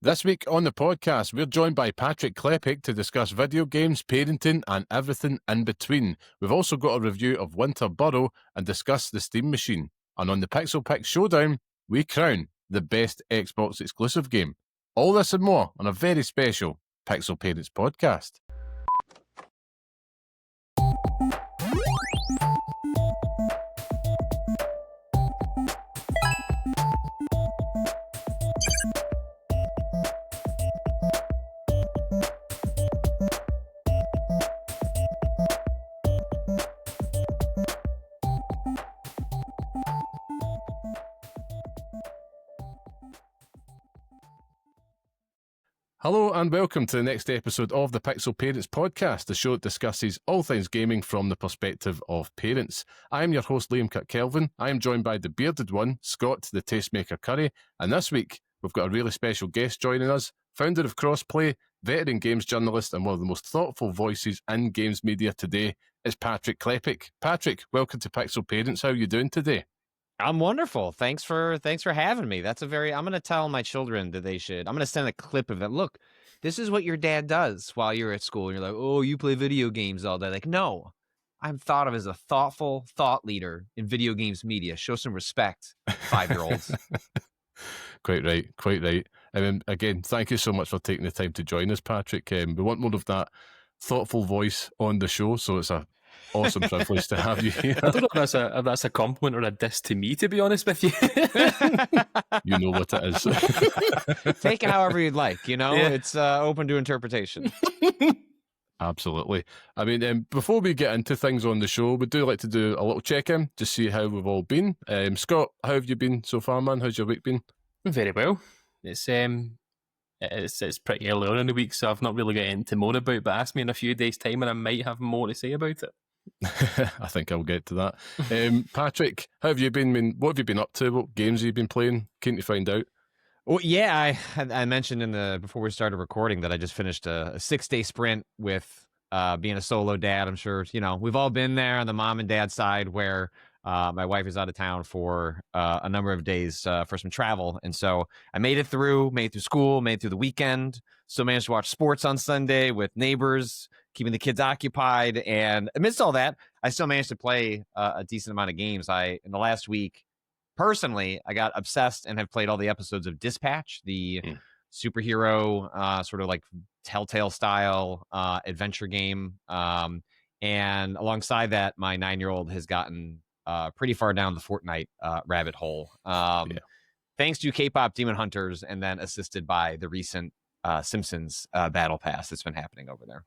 This week on the podcast, we're joined by Patrick Klepek to discuss video games, parenting, and everything in between. We've also got a review of Winter Burrow and discuss the Steam Machine. And on the Pixel Picks Showdown, we crown the best Xbox exclusive game. All this and more on a very special Pixel Parents podcast. Hello and welcome to the next episode of the Pixel Parents Podcast, the show that discusses all things gaming from the perspective of parents. I am your host, Liam Kirkkelvin. I am joined by the bearded one, Scott, the Tastemaker Curry, and this week we've got a really special guest joining us, founder of Crossplay, veteran games journalist, and one of the most thoughtful voices in games media today. It's Patrick Klepek. Patrick, welcome to Pixel Parents. How are you doing today? I'm wonderful. Thanks for having me. I'm going to tell my children that I'm going to send a clip of it. Look, this is what your dad does while you're at school. And you're like, oh, you play video games all day. Like, no, I'm thought of as a thoughtful thought leader in video games media. Show some respect, 5-year-olds. Quite right. Again, thank you so much for taking the time to join us, Patrick. We want more of that thoughtful voice on the show, so it's a awesome privilege to have you here. I don't know if that's a compliment or a diss to me, to be honest with you. You know what it is. Take it however you'd like, Yeah. It's open to interpretation. Absolutely. I mean, before we get into things on the show, we do like to do a little check-in to see how we've all been. Scott, how have you been so far, man? How's your week been? Very well. It's pretty early on in the week, so I've not really got anything to moan about, but ask me in a few days' time and I might have more to say about it. I think I'll get to that. Patrick, how have you been? I mean, what have you been up to? What games have you been playing? Keen to find out. Well, yeah, I mentioned before we started recording that I just finished a 6-day sprint with being a solo dad. I'm sure, we've all been there on the mom and dad side where my wife is out of town for a number of days for some travel. And so I made it through school, made it through the weekend. Still managed to watch sports on Sunday with neighbors, keeping the kids occupied. And amidst all that, I still managed to play a decent amount of games. In the last week, personally, I got obsessed and have played all the episodes of Dispatch, the superhero sort of like Telltale style adventure game. And alongside that, my 9-year-old has gotten pretty far down the Fortnite rabbit hole. Thanks to K-pop Demon Hunters, and then assisted by the recent Simpsons Battle Pass that's been happening over there.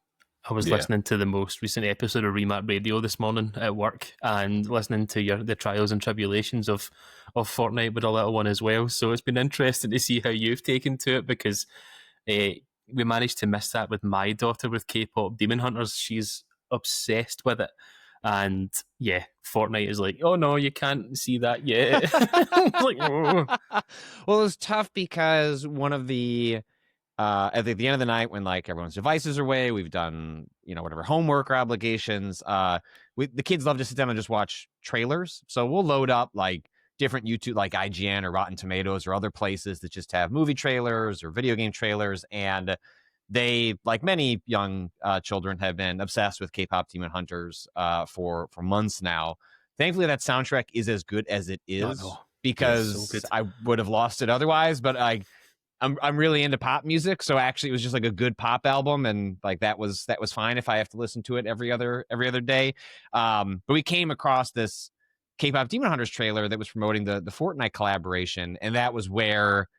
I was listening to the most recent episode of Remap Radio this morning at work and listening to the trials and tribulations of Fortnite with a little one as well. So it's been interesting to see how you've taken to it, because we managed to miss that with my daughter with K-pop Demon Hunters. She's obsessed with it. And yeah, Fortnite is like, oh no, you can't see that yet. Like, oh. Well, it was tough because one of the at the end of the night, when like everyone's devices are away, we've done whatever homework or obligations. The kids love to sit down and just watch trailers, so we'll load up like different YouTube, like IGN or Rotten Tomatoes or other places that just have movie trailers or video game trailers, and they, like many young children, have been obsessed with K-pop Demon Hunters for months now. Thankfully, that soundtrack is as good as it is, because so I would have lost it otherwise. But I'm really into pop music, so actually it was just like a good pop album, and like that was fine if I have to listen to it every other day. But we came across this K-pop Demon Hunters trailer that was promoting the Fortnite collaboration, and that was where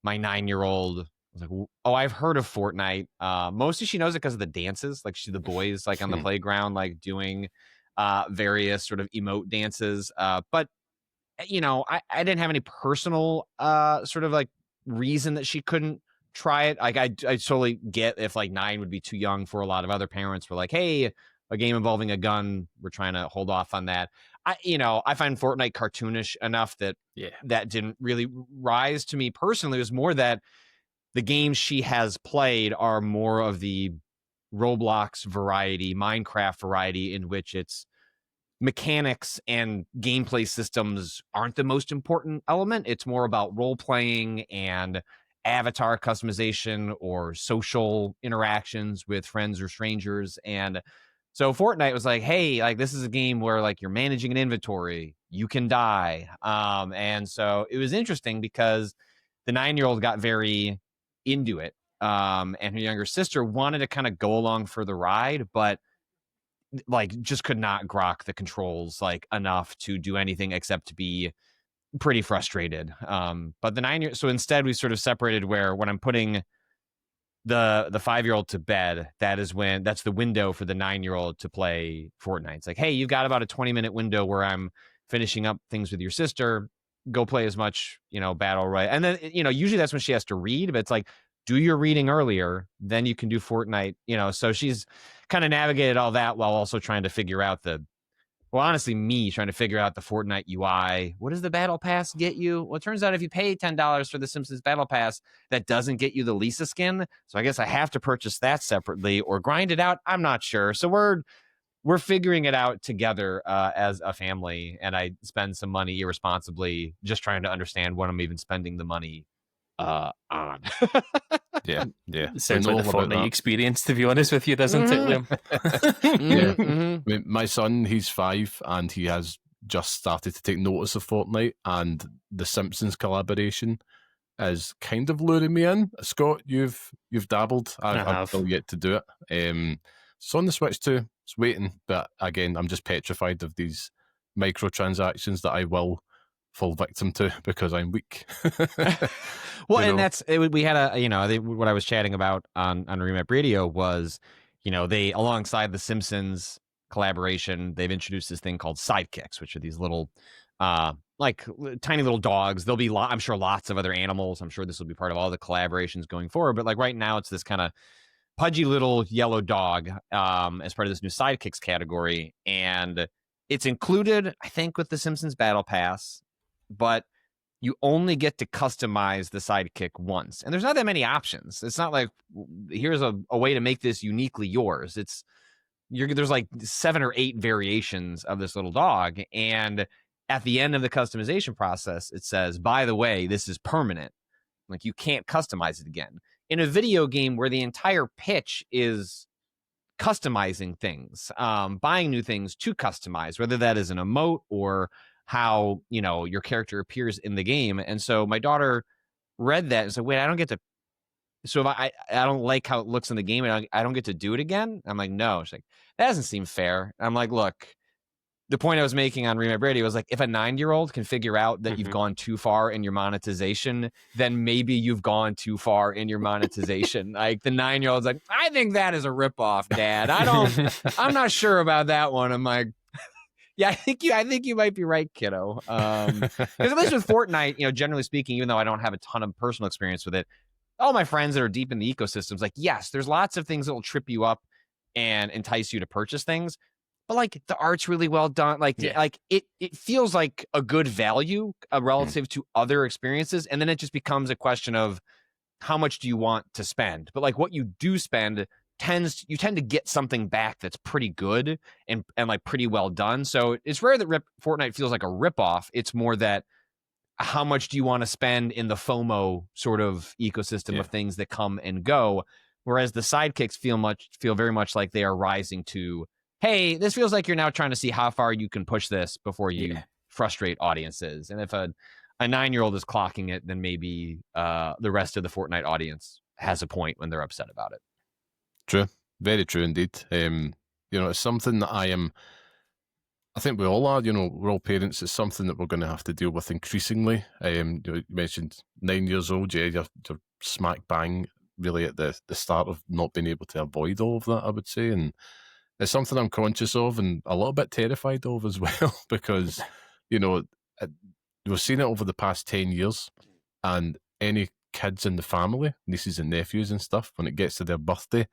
my 9-year-old was like, oh, I've heard of Fortnite. Mostly she knows it because of the dances. Like, the boys like on the playground, like doing various sort of emote dances. But I didn't have any personal sort of like reason that she couldn't try it. Like, I totally get if like 9 would be too young for a lot of other parents. Were like, hey, a game involving a gun, we're trying to hold off on that. I find Fortnite cartoonish enough that that didn't really rise to me personally. It was more that the games she has played are more of the Roblox variety, Minecraft variety, in which it's mechanics and gameplay systems aren't the most important element. It's more about role playing and avatar customization or social interactions with friends or strangers. And so Fortnite was like, hey, like this is a game where like you're managing an inventory, you can die. And so it was interesting because the 9-year-old got very into it. And her younger sister wanted to kind of go along for the ride, but like just could not grok the controls like enough to do anything except to be pretty frustrated. But the 9-year, so instead we sort of separated where when I'm putting the 5-year-old to bed, that's the window for the 9-year-old to play Fortnite. It's like, hey, you've got about a 20-minute window where I'm finishing up things with your sister. Go play as much, battle royale. And then, usually that's when she has to read, but it's like, do your reading earlier, then you can do Fortnite, so she's kind of navigated all that while also trying to figure out honestly, me trying to figure out the Fortnite UI. What does the Battle Pass get you? Well, it turns out if you pay $10 for the Simpsons Battle Pass, that doesn't get you the Lisa skin. So I guess I have to purchase that separately or grind it out. I'm not sure. So we're figuring it out together as a family, and I spend some money irresponsibly just trying to understand what I'm even spending the money on. Yeah. Sounds like the Fortnite experience, to be honest with you, doesn't it, Liam? Yeah. I mean, my son, he's 5, and he has just started to take notice of Fortnite, and the Simpsons collaboration is kind of luring me in. Scott, you've dabbled. I've still yet to do it. It's on the Switch too. It's waiting, but again, I'm just petrified of these microtransactions that I will fall victim to because I'm weak. Well, and that's it. We had what I was chatting about on Remap Radio was, they, alongside the Simpsons collaboration, they've introduced this thing called sidekicks, which are these little like tiny little dogs. There'll be I'm sure lots of other animals. I'm sure this will be part of all the collaborations going forward, but like right now it's this kind of pudgy little yellow dog as part of this new sidekicks category, and it's included, I think, with the Simpsons Battle Pass, but you only get to customize the sidekick once. And there's not that many options. It's not like, here's a way to make this uniquely yours. There's like 7 or 8 variations of this little dog. And at the end of the customization process, it says, by the way, this is permanent. Like you can't customize it again. In a video game where the entire pitch is customizing things, buying new things to customize, whether that is an emote or how your character appears in the game. And so my daughter read that and said, wait, I don't get to, so if I don't like how it looks in the game and I don't get to do it again. I'm like, no. She's like, that doesn't seem fair. I'm like, look, the point I was making on Remap Radio was like, if a 9-year-old can figure out that you've gone too far in your monetization, then maybe you've gone too far in your monetization. Like the 9-year-old's like, I think that is a ripoff, Dad. I'm not sure about that one. I'm like, yeah, I think you might be right, kiddo. Because at least with Fortnite, generally speaking, even though I don't have a ton of personal experience with it, all my friends that are deep in the ecosystems, like, yes, there's lots of things that will trip you up and entice you to purchase things. But like the art's really well done. Like, like it feels like a good value relative to other experiences. And then it just becomes a question of how much do you want to spend? But like what you do spend you tend to get something back that's pretty good and like pretty well done. So it's rare that Fortnite feels like a ripoff. It's more that how much do you want to spend in the FOMO sort of ecosystem of things that come and go, whereas the sidekicks feel very much like they are rising to, hey, this feels like you're now trying to see how far you can push this before you frustrate audiences. And if a 9-year-old is clocking it, then maybe the rest of the Fortnite audience has a point when they're upset about it. True. Very true indeed. It's something that I think we all are, we're all parents. It's something that we're going to have to deal with increasingly. You mentioned 9 years old, you're smack bang really at the start of not being able to avoid all of that, I would say. And it's something I'm conscious of and a little bit terrified of as well, because, we've seen it over the past 10 years, and any kids in the family, nieces and nephews and stuff, when it gets to their birthday,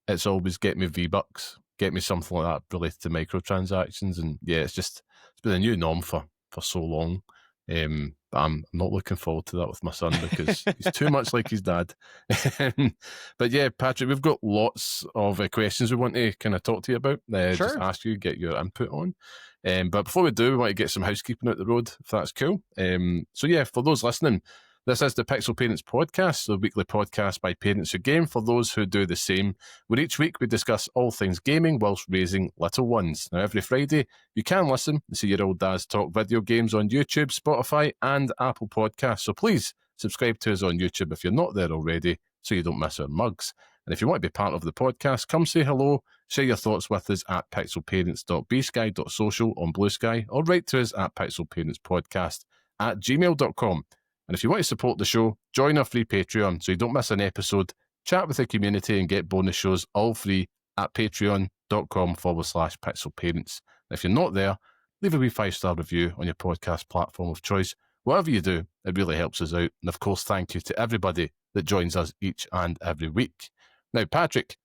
it's always get me V-Bucks, get me something like that related to microtransactions. And it's been a new norm for so long. But I'm not looking forward to that with my son because he's too much like his dad. But yeah, Patrick, we've got lots of questions we want to kind of talk to you about. Sure. Just ask you, get your input on. But before we do, we want to get some housekeeping out the road, if that's cool. So yeah, for those listening, This is the Pixel Parents Podcast, the weekly podcast by parents who game for those who do the same, where each week we discuss all things gaming whilst raising little ones. Now, every Friday, you can listen and see your old dads talk video games on YouTube, Spotify, and Apple Podcasts. So please subscribe to us on YouTube if you're not there already, so you don't miss our mugs. And if you want to be part of the podcast, come say hello, share your thoughts with us at pixelparents.bsky.social on Blue Sky, or write to us at pixelparentspodcast@gmail.com. And if you want to support the show, join our free Patreon so you don't miss an episode, chat with the community and get bonus shows all free at patreon.com/pixelparents. If you're not there, leave a wee 5-star review on your podcast platform of choice. Whatever you do, it really helps us out. And of course, thank you to everybody that joins us each and every week. Now, Patrick,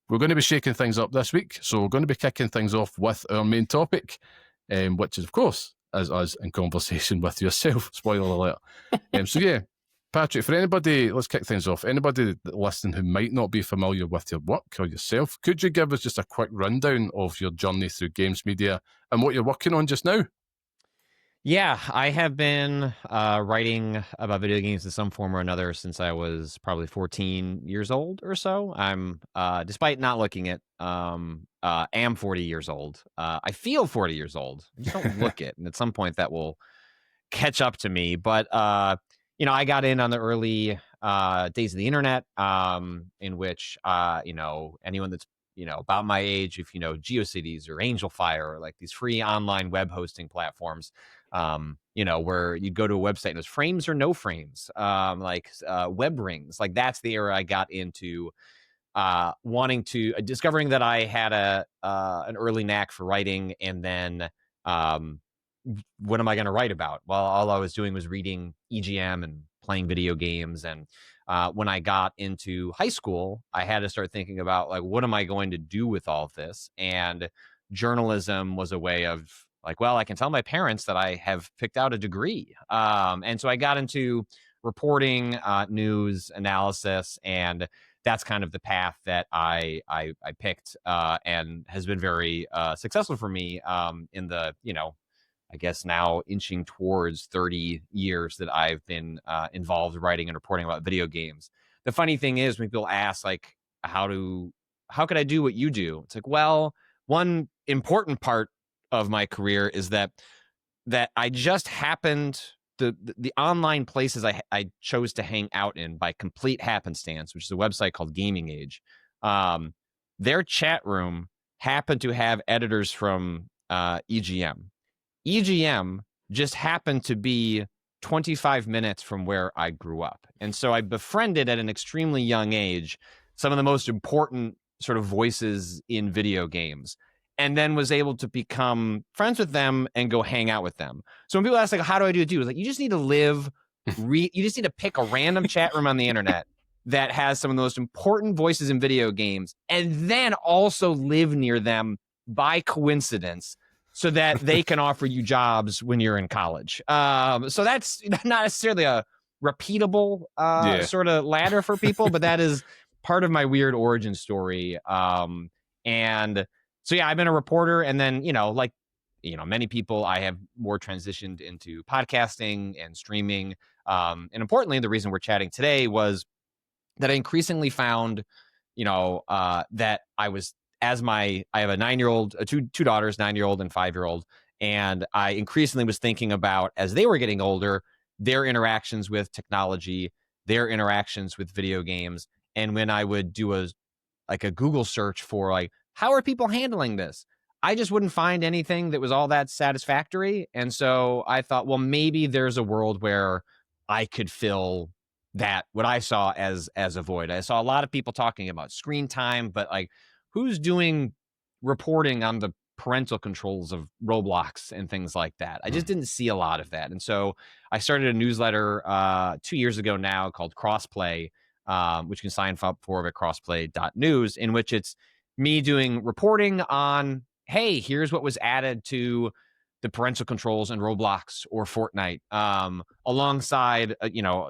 we're going to be shaking things up this week, so we're going to be kicking things off with our main topic, which is, of course, as us in conversation with yourself. Spoiler alert. So yeah, Patrick, for anybody, let's kick things off. Anybody listening who might not be familiar with your work or yourself, could you give us just a quick rundown of your journey through games media and what you're working on just now? Yeah, I have been writing about video games in some form or another since I was probably 14 years old or so. I'm, despite not looking it, am 40 years old. I feel 40 years old. I just don't look it. And at some point that will catch up to me. But, I got in on the early days of the internet, in which, anyone that's, about my age, if you know GeoCities or Angel Fire, or like these free online web hosting platforms, where you'd go to a website and it was frames or no frames, web rings. Like that's the era I got into, discovering that I had an early knack for writing. And then, what am I going to write about? Well, all I was doing was reading EGM and playing video games. And when I got into high school, I had to start thinking about, like, what am I going to do with all of this? And journalism was a way of, like, well, I can tell my parents that I have picked out a degree. And so I got into reporting, news analysis, and that's kind of the path that I picked, and has been very successful for me in the, I guess now inching towards 30 years that I've been involved writing and reporting about video games. The funny thing is when people ask, like, how could I do what you do? It's like, well, one important part of my career is that I just happened, the online places I chose to hang out in by complete happenstance, which is a website called Gaming Age, their chat room happened to have editors from EGM. EGM just happened to be 25 minutes from where I grew up. And so I befriended at an extremely young age some of the most important sort of voices in video games, and then was able to become friends with them and go hang out with them. So when people ask, like, how do I do it? It's like, you just need to you just need to pick a random chat room on the internet that has some of the most important voices in video games, and then also live near them by coincidence, so that they can offer you jobs when you're in college. So that's not necessarily a repeatable sort of ladder for people, but that is part of my weird origin story. And so, yeah, I've been a reporter, and then, many people, I have more transitioned into podcasting and streaming. And importantly, the reason we're chatting today was that I increasingly found, that I was, I have a 9-year-old, two daughters, 9-year-old and 5-year-old. And I increasingly was thinking about, as they were getting older, their interactions with technology, their interactions with video games. And when I would do a Google search for, like, how are people handling this? I just wouldn't find anything that was all that satisfactory. And so I thought, well, maybe there's a world where I could fill that, what I saw as a void. I saw a lot of people talking about screen time, but, like, who's doing reporting on the parental controls of Roblox and things like that? I just didn't see a lot of that. And so I started a newsletter 2 years ago now called Crossplay, which you can sign up for at crossplay.news, in which it's me doing reporting on, hey, here's what was added to the parental controls in Roblox or Fortnite, alongside,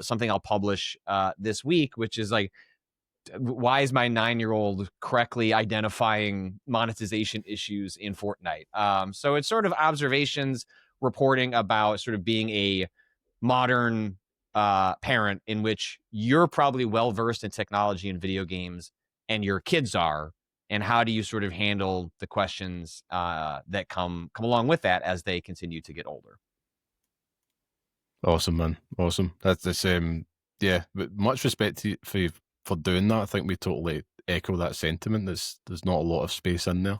something I'll publish this week, which is like, why is my 9-year-old correctly identifying monetization issues in Fortnite? So it's sort of observations, reporting about sort of being a modern parent in which you're probably well versed in technology and video games, and your kids are, and how do you sort of handle the questions that come along with that as they continue to get older? Awesome, man. Awesome. That's yeah. But much respect to you for doing that. I think we totally echo that sentiment. There's not a lot of space in there.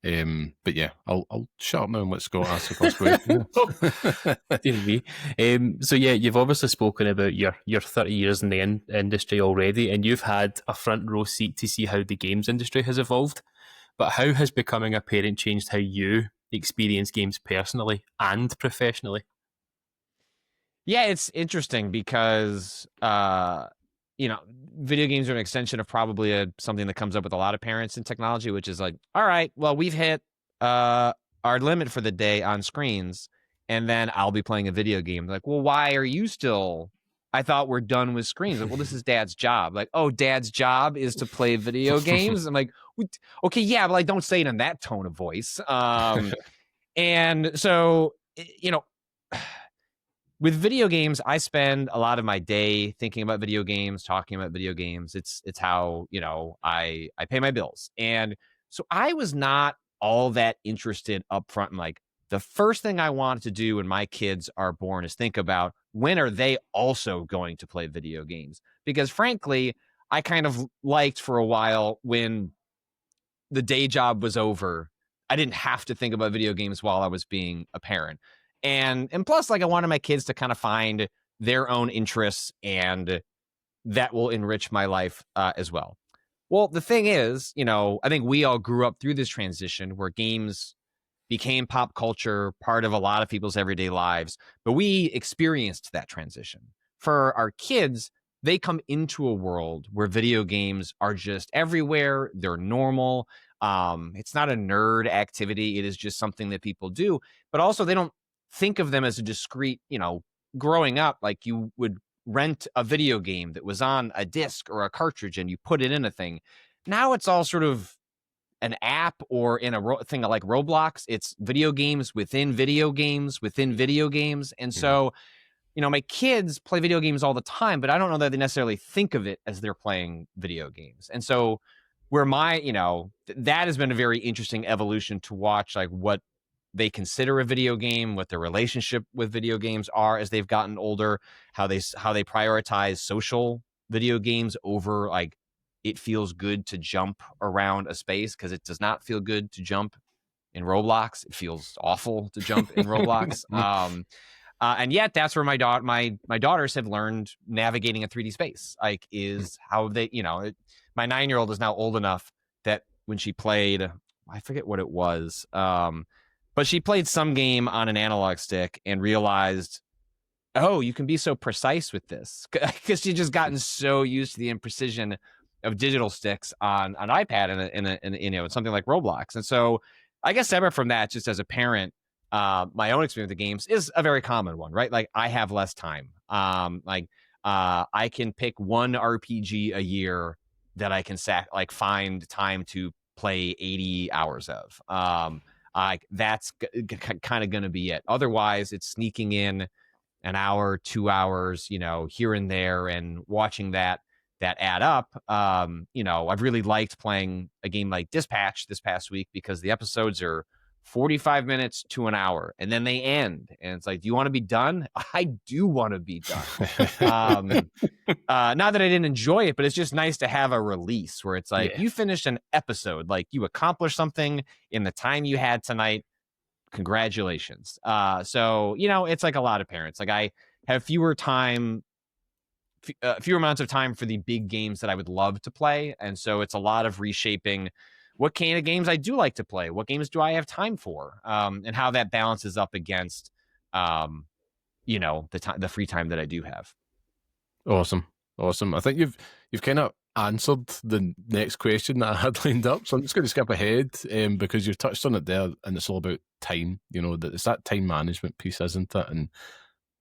But yeah, I'll shut up now and let Scott ask the first question. Dear me. So yeah, you've obviously spoken about your 30 years in the industry already, and you've had a front row seat to see how the games industry has evolved. But how has becoming a parent changed how you experience games personally and professionally? Yeah, it's interesting because video games are an extension of probably something that comes up with a lot of parents in technology, which is like, all right, well, we've hit our limit for the day on screens, and then I'll be playing a video game. Like, well, why are you still? I thought we're done with screens. Like, well, this is Dad's job. Like, oh, Dad's job is to play video games. I'm like, okay, yeah, but like, don't say it in that tone of voice. And so, with video games, I spend a lot of my day thinking about video games, talking about video games. It's how, I pay my bills. And so I was not all that interested up front in like, the first thing I want to do when my kids are born is think about when are they also going to play video games? Because frankly, I kind of liked for a while when the day job was over, I didn't have to think about video games while I was being a parent. And plus, like, I wanted my kids to kind of find their own interests, and that will enrich my life as well. Well, the thing is, I think we all grew up through this transition where games became pop culture, part of a lot of people's everyday lives, but we experienced that transition. For our kids, they come into a world where video games are just everywhere. They're normal. It's not a nerd activity. It is just something that people do, but also they don't think of them as a discrete, growing up, like you would rent a video game that was on a disc or a cartridge and you put it in a thing. Now it's all sort of an app or in a thing like Roblox. It's video games within video games within video games. And so, my kids play video games all the time, but I don't know that they necessarily think of it as they're playing video games. And so where that has been a very interesting evolution to watch, like what they consider a video game, what their relationship with video games are as they've gotten older, how they prioritize social video games over like it feels good to jump around a space, because it does not feel good to jump in Roblox. It feels awful to jump in Roblox. And yet that's where my daughters have learned navigating a 3D space, like is how they, my 9-year-old is now old enough that when she played, I forget what it was, but she played some game on an analog stick and realized, oh, you can be so precise with this, because she'd just gotten so used to the imprecision of digital sticks on an iPad in something like Roblox. And so I guess separate from that, just as a parent, my own experience with the games is a very common one, right? Like I have less time. I can pick one RPG a year that I can find time to play 80 hours of. That's kind of going to be it. Otherwise, it's sneaking in an hour, 2 hours, here and there, and watching that add up. I've really liked playing a game like Dispatch this past week because the episodes are 45 minutes to an hour, and then they end. And it's like, do you want to be done? I do want to be done. Not that I didn't enjoy it, but it's just nice to have a release where it's like, you finished an episode, like you accomplished something in the time you had tonight. Congratulations. So, it's like a lot of parents. Like I have fewer amounts of time for the big games that I would love to play. And so it's a lot of reshaping what kind of games I do like to play, what games do I have time for, and how that balances up against, the free time that I do have. Awesome. I think you've kind of answered the next question that I had lined up, so I'm just going to skip ahead because you've touched on it there, and it's all about time. That it's that time management piece, isn't it? And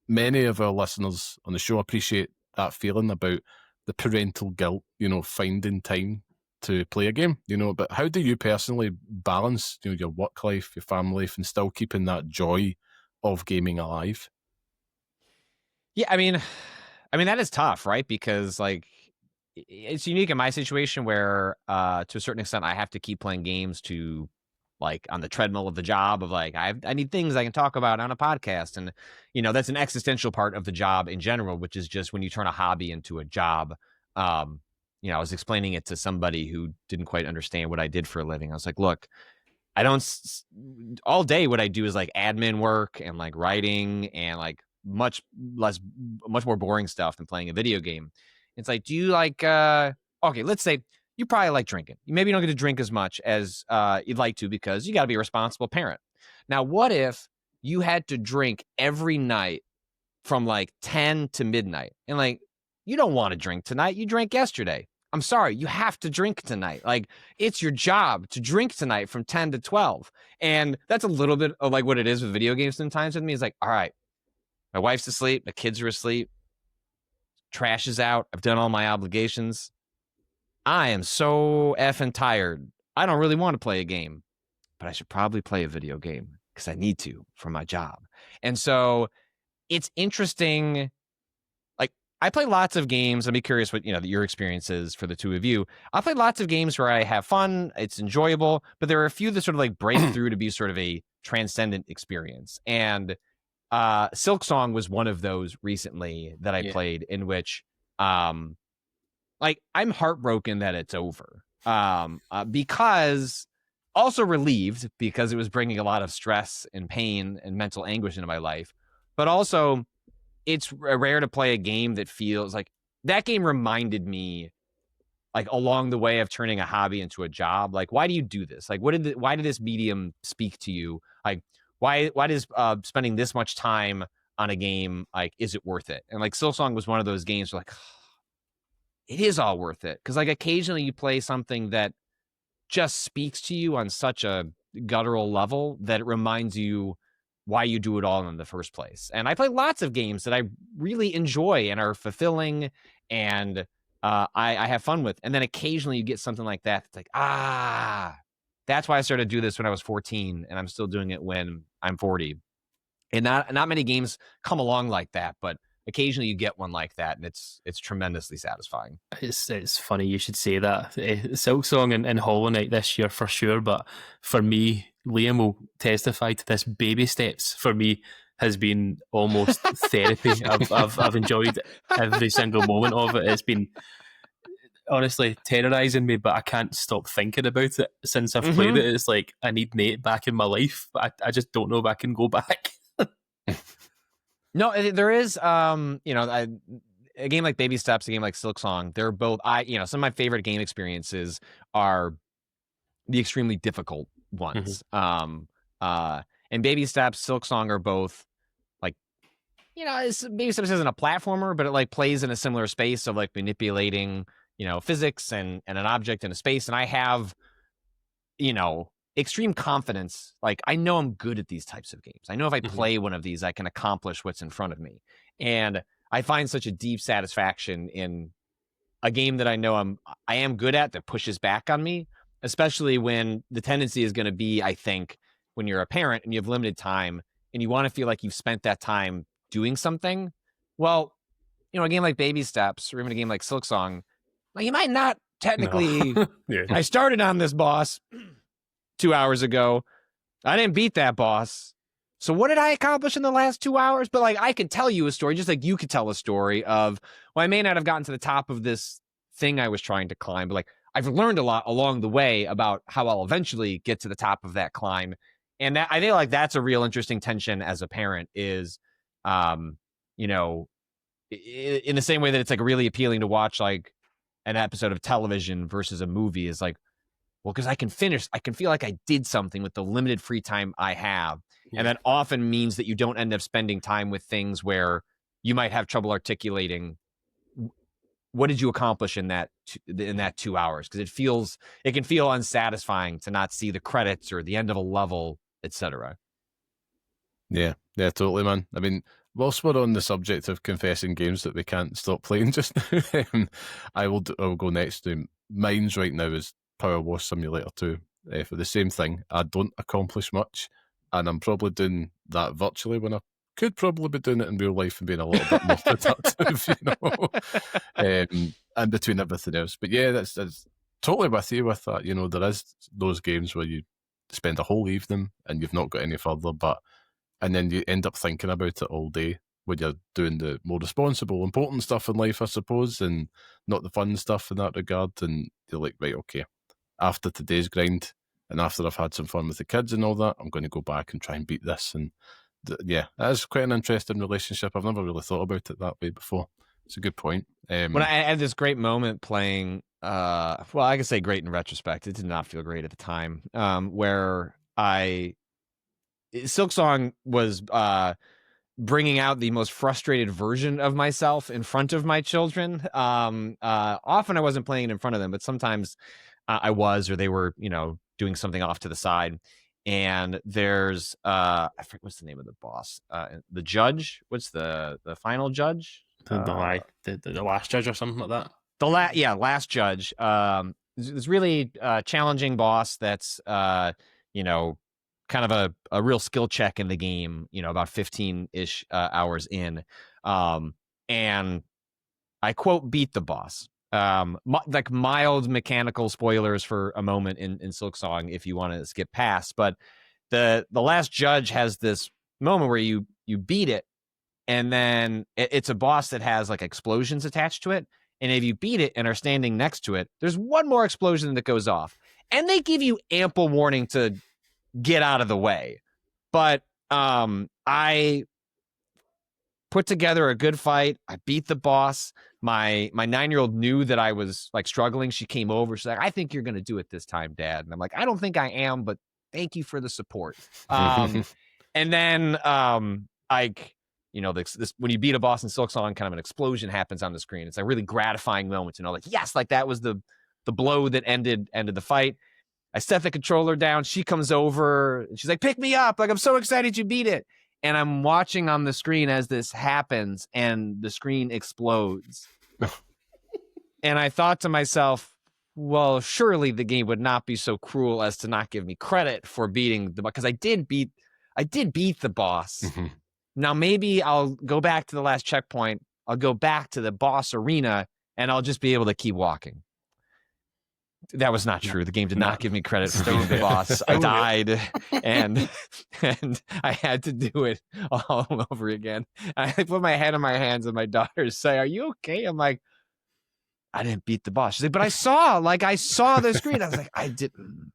many of our listeners on the show appreciate that feeling about the parental guilt, finding time to play a game, but how do you personally balance, your work life, your family life, and still keeping that joy of gaming alive? Yeah, I mean, I mean, that is tough, right? Because like it's unique in my situation where to a certain extent I have to keep playing games to like on the treadmill of the job of like I need things I can talk about on a podcast, and that's an existential part of the job in general, which is just when you turn a hobby into a job. I was explaining it to somebody who didn't quite understand what I did for a living. I was like, look, I don't all day what I do is like admin work and like writing and like much more boring stuff than playing a video game. It's like, do you like okay, let's say you probably like drinking. You maybe don't get to drink as much as you'd like to because you got to be a responsible parent. Now, what if you had to drink every night from like 10 to midnight? And like, you don't want to drink tonight. You drank yesterday. I'm sorry, you have to drink tonight. Like, it's your job to drink tonight from 10 to 12. And that's a little bit of like what it is with video games sometimes with me. It's like, all right, my wife's asleep, my kids are asleep, trash is out, I've done all my obligations. I am so effing tired. I don't really want to play a game, but I should probably play a video game because I need to for my job. And so it's interesting. Like, I play lots of games. I'd be curious what your experience is for the two of you. I play lots of games where I have fun, it's enjoyable, but there are a few that sort of like break through to be sort of a transcendent experience. And Silk Song was one of those recently that I played, in which like I'm heartbroken that it's over, because also relieved because it was bringing a lot of stress and pain and mental anguish into my life, but also it's rare to play a game that feels like that game reminded me like along the way of turning a hobby into a job. Like, why do you do this? Like, why did this medium speak to you? Like, why does spending this much time on a game, like, is it worth it? And like Silksong was one of those games where like, it is all worth it. Cause like occasionally you play something that just speaks to you on such a guttural level that it reminds you why you do it all in the first place. And I play lots of games that I really enjoy and are fulfilling and I have fun with. And then occasionally you get something like that. It's like, that's why I started to do this when I was 14 and I'm still doing it when I'm 40. And not many games come along like that, but occasionally you get one like that and it's tremendously satisfying. It's funny you should say that. Silksong and Hollow Knight this year for sure, but for me, Liam will testify to this. Baby steps for me has been almost therapy. I've enjoyed every single moment of it. It's been honestly terrorizing me, but I can't stop thinking about it since I've played it. It's like I need Nate back in my life, but I just don't know if I can go back. No, there is, a game like Baby Steps, a game like Silksong. They're both, some of my favorite game experiences are the extremely difficult ones. And Baby Steps, Silksong are both like, Baby Steps isn't a platformer, but it like plays in a similar space of like manipulating, physics and an object in a space. And I have, extreme confidence. Like, I know I'm good at these types of games. I know if I play one of these, I can accomplish what's in front of me. And I find such a deep satisfaction in a game that I know I am good at that pushes back on me, especially when the tendency is going to be, I think, when you're a parent and you have limited time and you want to feel like you've spent that time doing something. Well, a game like Baby Steps or even a game like Silksong, like, you might not technically, I started on this boss 2 hours ago. I didn't beat that boss. So what did I accomplish in the last 2 hours? But like, I could tell you a story, just like you could tell a story of, well, I may not have gotten to the top of this thing I was trying to climb, but like, I've learned a lot along the way about how I'll eventually get to the top of that climb. And that, I feel like that's a real interesting tension as a parent is, in the same way that it's like really appealing to watch like an episode of television versus a movie is like, well, because I can feel like I did something with the limited free time I have. Yeah. And that often means that you don't end up spending time with things where you might have trouble articulating what did you accomplish in that 2 hours? Because it can feel unsatisfying to not see the credits or the end of a level, etc. Yeah, totally, man. I mean, whilst we're on the subject of confessing games that we can't stop playing just now, I will go next. Mine's right now is Power Wash Simulator 2 for the same thing. I don't accomplish much, and I'm probably doing that virtually when I could probably be doing it in real life and being a little bit more productive, and between everything else. But yeah, that's totally with you with that. There is those games where you spend a whole evening and you've not got any further, and then you end up thinking about it all day when you're doing the more responsible, important stuff in life, I suppose, and not the fun stuff in that regard. And you're like, right, okay, after today's grind and after I've had some fun with the kids and all that, I'm going to go back and try and beat this. And yeah, that is quite an interesting relationship. I've never really thought about it that way before. It's a good point. When I had this great moment playing, well, I can say great in retrospect. It did not feel great at the time, where Silksong was bringing out the most frustrated version of myself in front of my children. Often I wasn't playing it in front of them, but sometimes I was, or they were, doing something off to the side. And there's I forget what's the name of the boss, the judge. What's the final judge? The last judge or something like that. Last judge. This really challenging boss that's kind of a real skill check in the game. About 15-ish hours in, and I quote beat the boss. Like mild mechanical spoilers for a moment in Silksong if you want to skip past, but the last judge has this moment where you beat it, and then it's a boss that has like explosions attached to it, and if you beat it and are standing next to it, there's one more explosion that goes off, and they give you ample warning to get out of the way. But I put together a good fight. I beat the boss. My 9-year-old knew that I was like struggling. She came over. She's like, I think you're going to do it this time, Dad. And I'm like, I don't think I am, but thank you for the support. And then this when you beat a boss in Silksong, kind of an explosion happens on the screen. It's a really gratifying moment to know, like, yes, like that was the blow that ended the fight. I set the controller down. She comes over and she's like, pick me up. Like, I'm so excited you beat it. And I'm watching on the screen as this happens and the screen explodes. And I thought to myself, well, surely the game would not be so cruel as to not give me credit for beating the boss, because I did beat the boss. Mm-hmm. Now maybe I'll go back to the last checkpoint. I'll go back to the boss arena and I'll just be able to keep walking. That was not true. The game did not give me credit for being the boss. I died, and I had to do it all over again. I put my head in my hands, and my daughters say, "Are you okay?" I'm like, "I didn't beat the boss." She's like, "But I saw the screen." I was like, "I didn't."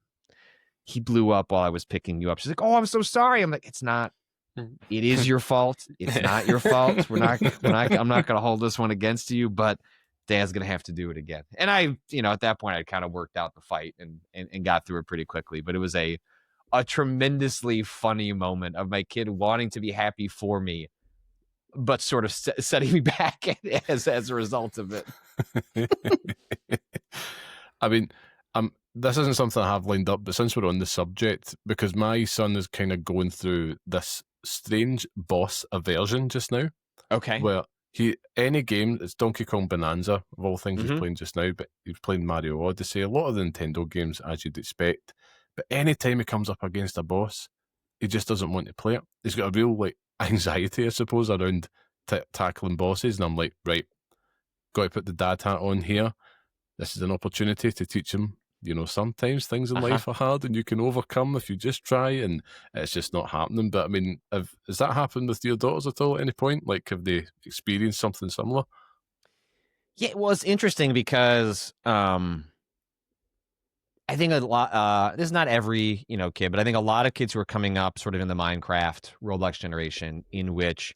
He blew up while I was picking you up. She's like, "Oh, I'm so sorry." I'm like, "It's not. It is your fault. It's not your fault. I'm not going to hold this one against you, but Dad's going to have to do it again." And I, at that point, I kind of worked out the fight and got through it pretty quickly. But it was a tremendously funny moment of my kid wanting to be happy for me, but sort of setting me back as a result of it. I mean, this isn't something I have lined up, but since we're on the subject, because my son is kind of going through this strange boss aversion just now. Okay. Where any game, it's Donkey Kong Bonanza, of all things he's playing just now, but he's playing Mario Odyssey, a lot of the Nintendo games, as you'd expect. But any time he comes up against a boss, he just doesn't want to play it. He's got a real anxiety, I suppose, around tackling bosses. And I'm like, right, got to put the dad hat on here. This is an opportunity to teach him, sometimes things in life are hard and you can overcome if you just try, and it's just not happening. But I mean, has that happened with your daughters at all at any point? Like, have they experienced something similar? Yeah, well, it's interesting because I think a lot, this is not every, kid, but I think a lot of kids who are coming up sort of in the Minecraft, Roblox generation, in which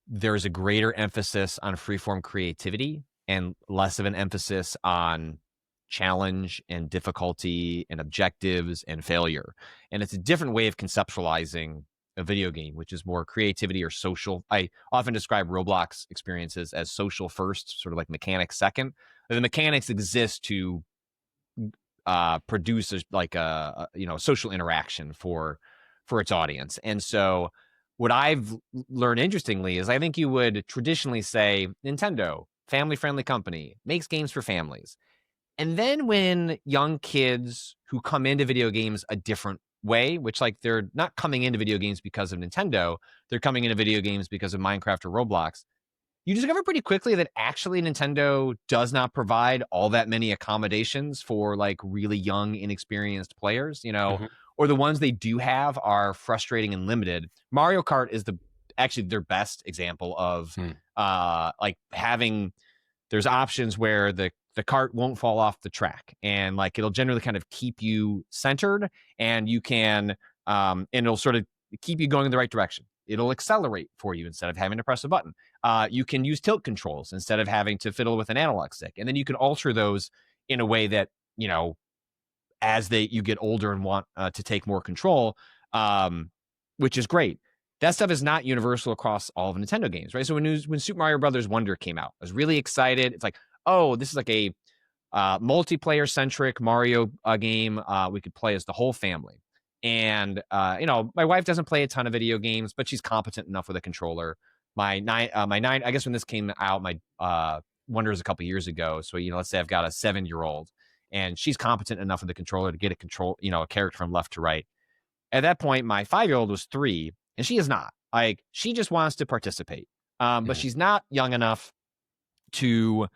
there's a greater emphasis on freeform creativity and less of an emphasis on challenge and difficulty and objectives and failure. And it's a different way of conceptualizing a video game, which is more creativity or social. I often describe Roblox experiences as social first, sort of like mechanics second. The mechanics exist to produce a social interaction for its audience. And so what I've learned interestingly is I think you would traditionally say Nintendo, family-friendly company, makes games for families. And then when young kids who come into video games a different way, which like they're not coming into video games because of Nintendo, they're coming into video games because of Minecraft or Roblox, you discover pretty quickly that actually Nintendo does not provide all that many accommodations for like really young, inexperienced players, or the ones they do have are frustrating and limited. Mario Kart is actually their best example of like having, there's options where the cart won't fall off the track, and like it'll generally kind of keep you centered, and you can and it'll sort of keep you going in the right direction. It'll accelerate for you instead of having to press a button. You can use tilt controls instead of having to fiddle with an analog stick. And then you can alter those in a way that, as you get older and want to take more control, which is great. That stuff is not universal across all of Nintendo games, right? So when Super Mario Brothers Wonder came out, I was really excited. It's like, oh, this is like a multiplayer-centric Mario game. We could play as the whole family. And, my wife doesn't play a ton of video games, but she's competent enough with a controller. My nine, I guess when this came out, my Wonder was a couple years ago. So, let's say I've got a 7-year-old and she's competent enough with the controller to get a character from left to right. At that point, my 5-year-old was 3 and she is not. Like, she just wants to participate. But she's not young enough to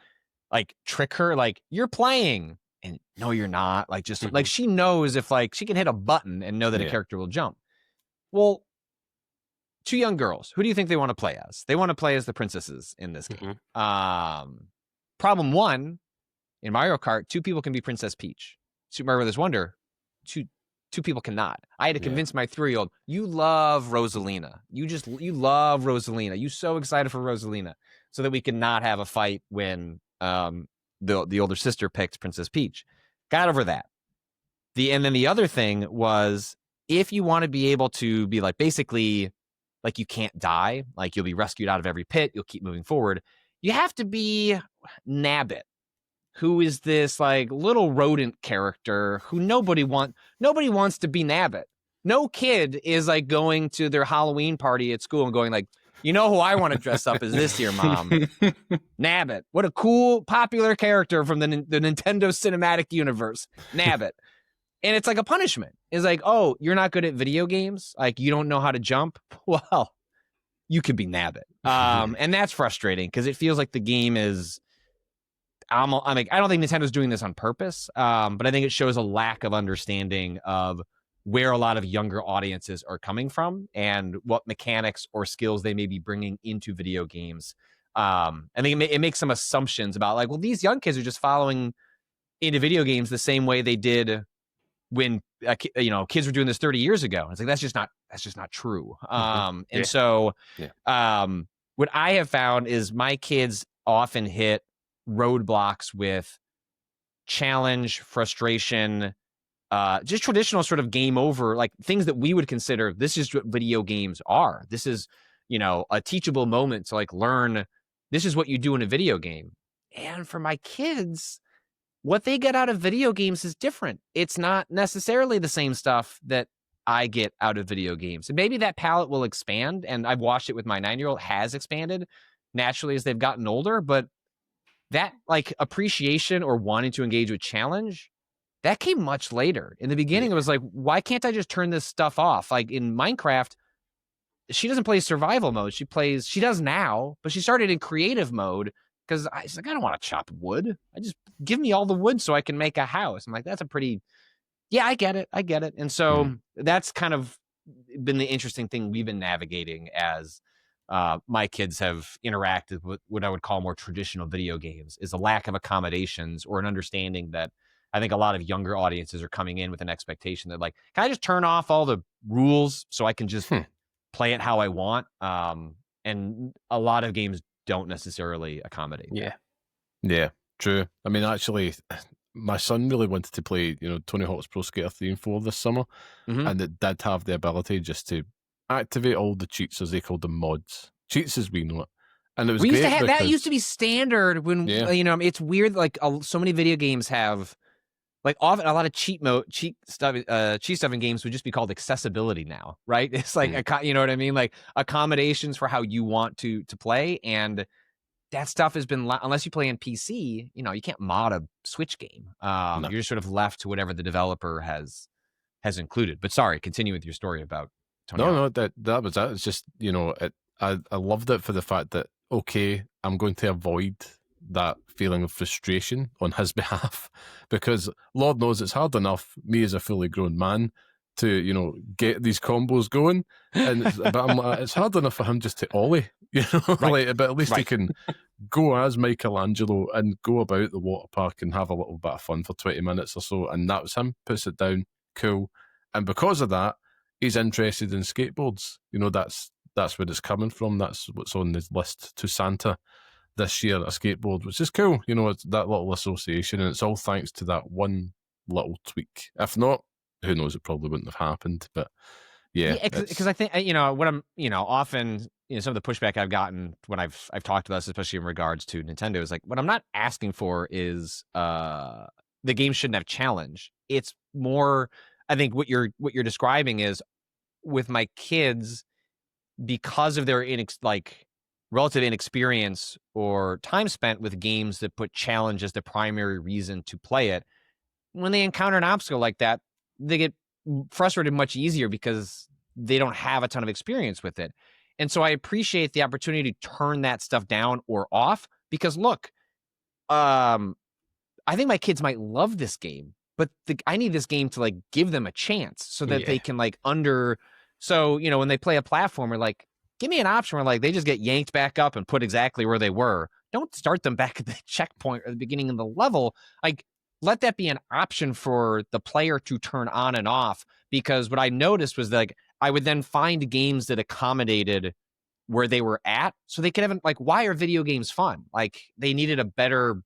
like trick her. Like, you're playing. And no, you're not. Like, just like she knows if like she can hit a button and know that a character will jump. Well, 2 young girls, who do you think they want to play as? They want to play as the princesses in this game. Problem 1, in Mario Kart, 2 people can be Princess Peach. Super Mario Brothers Wonder, two people cannot. I had to convince my 3-year-old, you love Rosalina. You love Rosalina. You're so excited for Rosalina, so that we could not have a fight when the older sister picked Princess Peach. Got over that. And then the other thing was, if you want to be able to be like, basically, like, you can't die, like you'll be rescued out of every pit, you'll keep moving forward, you have to be Nabbit, who is this like little rodent character who nobody wants to be Nabbit. No kid is like going to their Halloween party at school and going like, who I want to dress up as this year, Mom? Nabbit. What a cool, popular character from the Nintendo Cinematic Universe. Nabbit. And it's like a punishment. It's like, oh, you're not good at video games? Like, you don't know how to jump? Well, you could be Nabbit. And that's frustrating because it feels like the game is... I don't think Nintendo's doing this on purpose, but I think it shows a lack of understanding of where a lot of younger audiences are coming from and what mechanics or skills they may be bringing into video games. I think it makes some assumptions about like, well, these young kids are just following into video games the same way they did when kids were doing this 30 years ago. It's like, that's just not true. And so what I have found is my kids often hit roadblocks with challenge, frustration, just traditional sort of game over, like things that we would consider, this is what video games are. This is, a teachable moment to like learn, this is what you do in a video game. And for my kids, what they get out of video games is different. It's not necessarily the same stuff that I get out of video games. And maybe that palette will expand. And I've watched it with my 9-year-old, has expanded naturally as they've gotten older. But that like appreciation or wanting to engage with challenge, that came much later. In the beginning, it was like, why can't I just turn this stuff off? Like in Minecraft, she doesn't play survival mode. She does now, but she started in creative mode because she's like, I don't want to chop wood. Give me all the wood so I can make a house. I'm like, that's a pretty, I get it. And so that's kind of been the interesting thing we've been navigating as my kids have interacted with what I would call more traditional video games, is a lack of accommodations or an understanding that I think a lot of younger audiences are coming in with an expectation that like, can I just turn off all the rules so I can just play it how I want? And a lot of games don't necessarily accommodate that. Yeah, true. I mean, actually, my son really wanted to play, Tony Hawk's Pro Skater 3 and 4 this summer, and it did have the ability just to activate all the cheats, as they called them, mods. Cheats as we know it. And it was used great to have that used to be standard when it's weird, like so many video games have like often a lot of cheat stuff in games would just be called accessibility now, right? It's like you know what I mean, like accommodations for how you want to play, and that stuff has been unless you play in PC, you can't mod a Switch game. You're just sort of left to whatever the developer has has included. But sorry, continue with your story about Tony No, Hawk. no, that was it. It's just, you know, I loved it for the fact that, okay, I'm going to avoid that feeling of frustration on his behalf, because Lord knows it's hard enough, me as a fully grown man, to, you know, get these combos going, but I'm like, it's hard enough for him just to ollie, you know, Right. like, but at least he Right. can go as Michelangelo and go about the water park and have a little bit of fun for 20 minutes or so, and that was him, puts it down, cool. And because of that, he's interested in skateboards. You know, that's where it's coming from. That's what's on the list to Santa this year, a skateboard, which is cool. You know, it's that little association, and it's all thanks to that one little tweak. If not, who knows, it probably wouldn't have happened. But yeah, because I think, you know, what I'm, you know, often, you know, some of the pushback I've gotten when I've talked to us, especially in regards to Nintendo, is like, what I'm not asking for is the game shouldn't have challenge. It's more, I think what you're describing is, with my kids, because of their relative inexperience or time spent with games that put challenge as the primary reason to play it, when they encounter an obstacle like that, they get frustrated much easier because they don't have a ton of experience with it. And so I appreciate the opportunity to turn that stuff down or off, because look, I think my kids might love this game, but I need this game to like give them a chance so that they can like so, you know, when they play a platformer, like, give me an option where like they just get yanked back up and put exactly where they were. Don't start them back at the checkpoint or the beginning of the level. Like, let that be an option for the player to turn on and off. Because what I noticed was that, like, I would then find games that accommodated where they were at, so they could have, like, why are video games fun? Like, they needed a better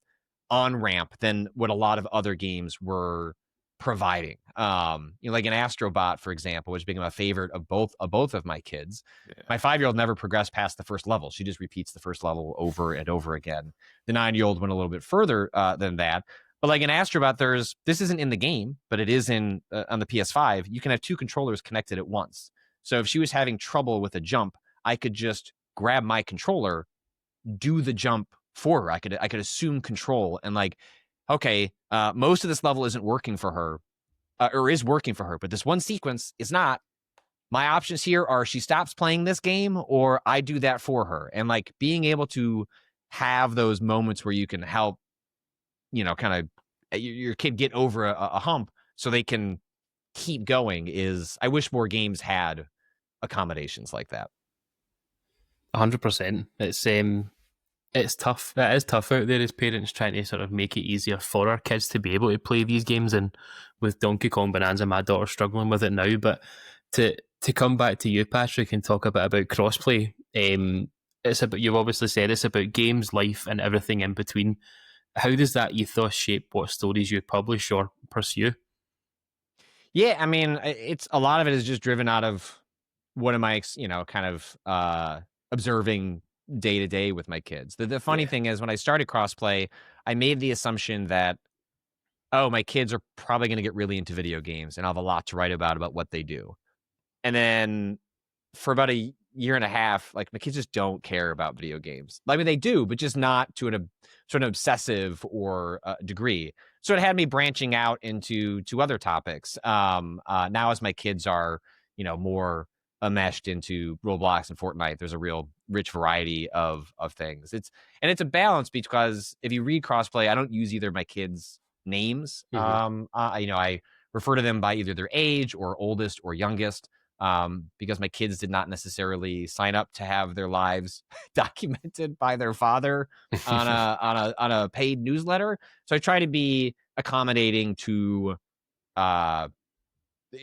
on-ramp than what a lot of other games were providing. You know, like an Astrobot, for example, which became a favorite of both of my kids. Yeah. My 5-year-old never progressed past the first level. She just repeats the first level over and over again. The 9-year-old went a little bit further than that. But like in Astrobot, this isn't in the game, but it is in on the PS5. You can have 2 controllers connected at once. So if she was having trouble with a jump, I could just grab my controller, do the jump for her. I could assume control and like, okay, most of this level isn't working for her, or is working for her, but this one sequence is not. My options here are she stops playing this game or I do that for her. And like being able to have those moments where you can help, you know, kind of your kid get over a hump so they can keep going is, I wish more games had accommodations like that. 100%. It's tough. It is tough out there as parents trying to sort of make it easier for our kids to be able to play these games. And with Donkey Kong Bonanza, my daughter's struggling with it now. But to come back to you, Patrick, and talk a bit about crossplay, it's about, you've obviously said it's about games, life, and everything in between. How does that ethos shape what stories you publish or pursue? Yeah, I mean, it's a lot of it is just driven out of what am I, you know, kind of observing day to day with my kids. The funny thing is, when I started Crossplay, I made the assumption that, oh, my kids are probably going to get really into video games and I'll have a lot to write about what they do. And then for about a year and a half, like, my kids just don't care about video games. I mean, they do, but just not to an sort of obsessive or degree. So it had me branching out into other topics. Now, as my kids are, you know, more enmeshed into Roblox and Fortnite, there's a real rich variety of things. It's a balance, because if you read Crossplay, I don't use either of my kids' names. Mm-hmm. You know, I refer to them by either their age or oldest or youngest, because my kids did not necessarily sign up to have their lives documented by their father on a paid newsletter. So I try to be accommodating to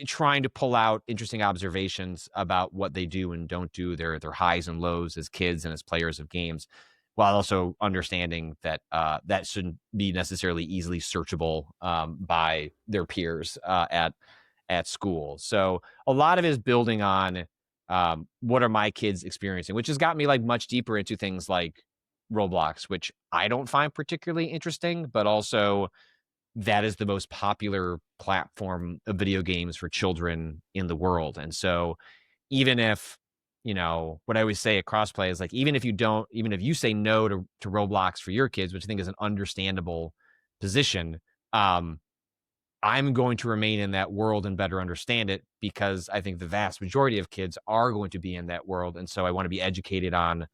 trying to pull out interesting observations about what they do and don't do, their highs and lows as kids and as players of games, while also understanding that that shouldn't be necessarily easily searchable by their peers at school. So a lot of it is building on what are my kids experiencing, which has got me like much deeper into things like Roblox, which I don't find particularly interesting, but also that is the most popular platform of video games for children in the world. And so even if, you know, what I always say at Crossplay is like, even if you say no to Roblox for your kids, which I think is an understandable position, I'm going to remain in that world and better understand it, because I think the vast majority of kids are going to be in that world. And so I want to be educated on,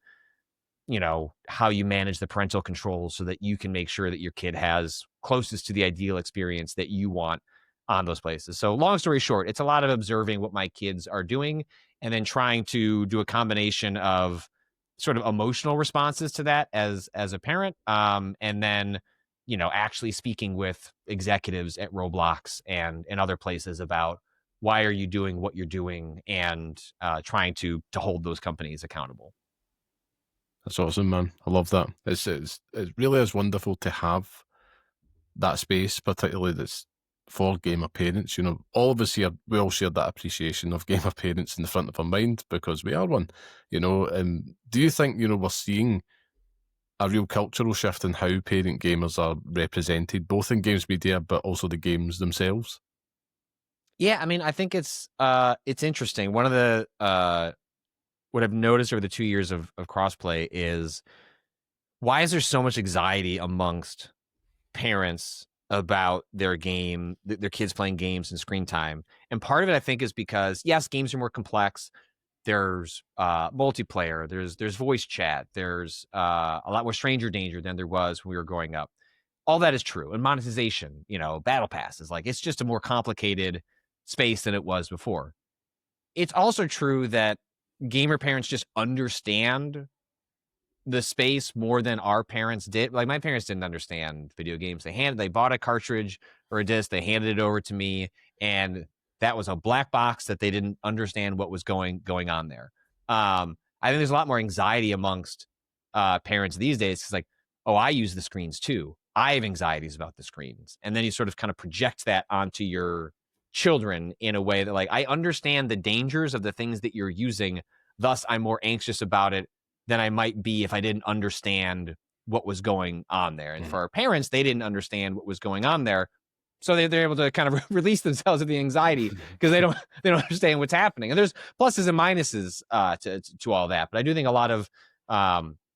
how you manage the parental controls so that you can make sure that your kid has closest to the ideal experience that you want on those places. So long story short, it's a lot of observing what my kids are doing and then trying to do a combination of sort of emotional responses to that as a parent, and then actually speaking with executives at Roblox and other places about why are you doing what you're doing, and trying to hold those companies accountable. That's awesome, man. I love that. It really is wonderful to have that space, particularly that's for gamer parents. All of us here, we all share that appreciation of gamer parents in the front of our mind because we are one. Do you think we're seeing a real cultural shift in how parent gamers are represented, both in games media but also the games themselves? Yeah, I mean, I think it's interesting. One of the what I've noticed over the 2 years of crossplay is, why is there so much anxiety amongst parents about their kids playing games and screen time? And part of it, I think, is because, yes, games are more complex. There's multiplayer, there's voice chat, there's a lot more stranger danger than there was when we were growing up. All that is true. And monetization, battle passes, like, it's just a more complicated space than it was before. It's also true that gamer parents just understand the space more than our parents did. Like, my parents didn't understand video games. They bought a cartridge or a disc, they handed it over to me, and that was a black box that they didn't understand what was going on there. I think there's a lot more anxiety amongst parents these days. It's like, oh, I use the screens too. I have anxieties about the screens. And then you sort of kind of project that onto your children in a way that, like, I understand the dangers of the things that you're using, thus I'm more anxious about it than I might be if I didn't understand what was going on there. And for our parents, they didn't understand what was going on there, so they're able to kind of release themselves of the anxiety because they don't understand what's happening. And there's pluses and minuses to all that, but I do think a lot of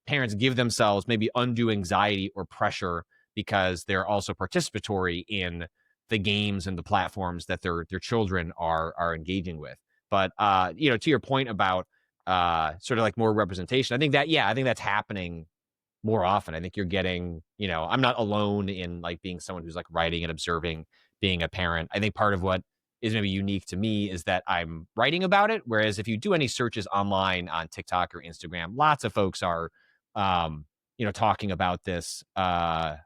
parents give themselves maybe undue anxiety or pressure because they're also participatory in the games and the platforms that their children are engaging with. But to your point about sort of like more representation, I think that's happening more often. I think you're getting, I'm not alone in like being someone who's like writing and observing being a parent. I think part of what is maybe unique to me is that I'm writing about it. Whereas if you do any searches online on TikTok or Instagram, lots of folks are, talking about this, on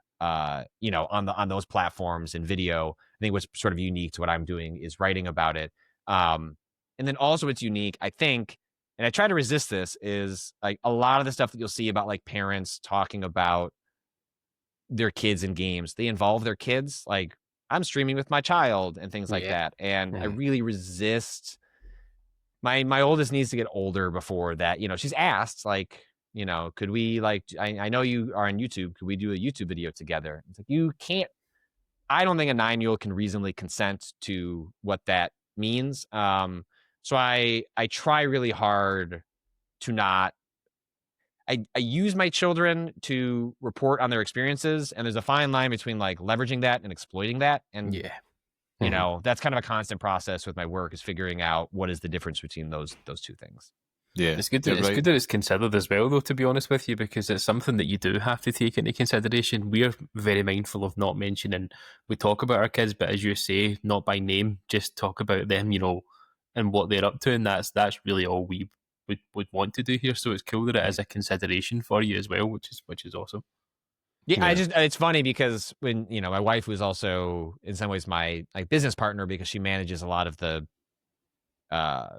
those platforms and video. I think what's sort of unique to what I'm doing is writing about it. And then also what's unique, I think, and I try to resist this, is like a lot of the stuff that you'll see about like parents talking about their kids in games, they involve their kids. Like, I'm streaming with my child and things like that. And I really resist. My oldest needs to get older before that. She's asked, like, could we, like, I know you are on YouTube, could we do a YouTube video together? It's like, you can't. I don't think a 9-year-old can reasonably consent to what that means. So I try really hard to not. I use my children to report on their experiences, and there's a fine line between like leveraging that and exploiting that. And that's kind of a constant process with my work, is figuring out what is the difference between those two things. Yeah, it's good that it's considered as well, though, to be honest with you, because it's something that you do have to take into consideration. We're very mindful of not mentioning, we talk about our kids, but as you say, not by name, just talk about them, and what they're up to, and that's really all we would want to do here. So it's cool that it is a consideration for you as well, which is awesome. Yeah, it's funny because when my wife was also in some ways my like business partner, because she manages a lot of the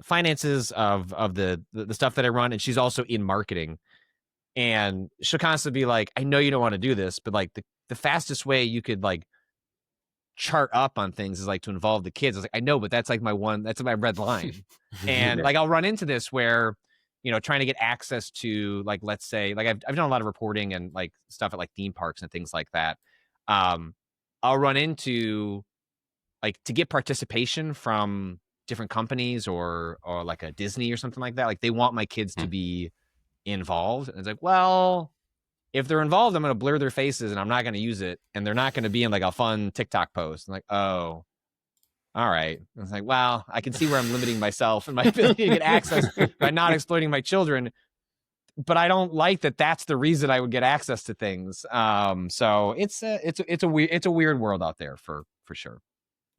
finances of the stuff that I run, and she's also in marketing, and she'll constantly be like, I know you don't want to do this, but like the fastest way you could like chart up on things is like to involve the kids. I was like, I know, but that's like that's my red line. And like I'll run into this where trying to get access to, like, let's say, like I've done a lot of reporting and like stuff at like theme parks and things like that. I'll run into, like, to get participation from different companies or like a Disney or something like that. Like, they want my kids to be involved, and it's like, well, if they're involved, I'm going to blur their faces and I'm not going to use it. And they're not going to be in like a fun TikTok post. I'm like, oh, all right. I was like, wow, I can see where I'm limiting myself and my ability to get access by not exploiting my children. But I don't like that. That's the reason I would get access to things. So it's a weird world out there for sure.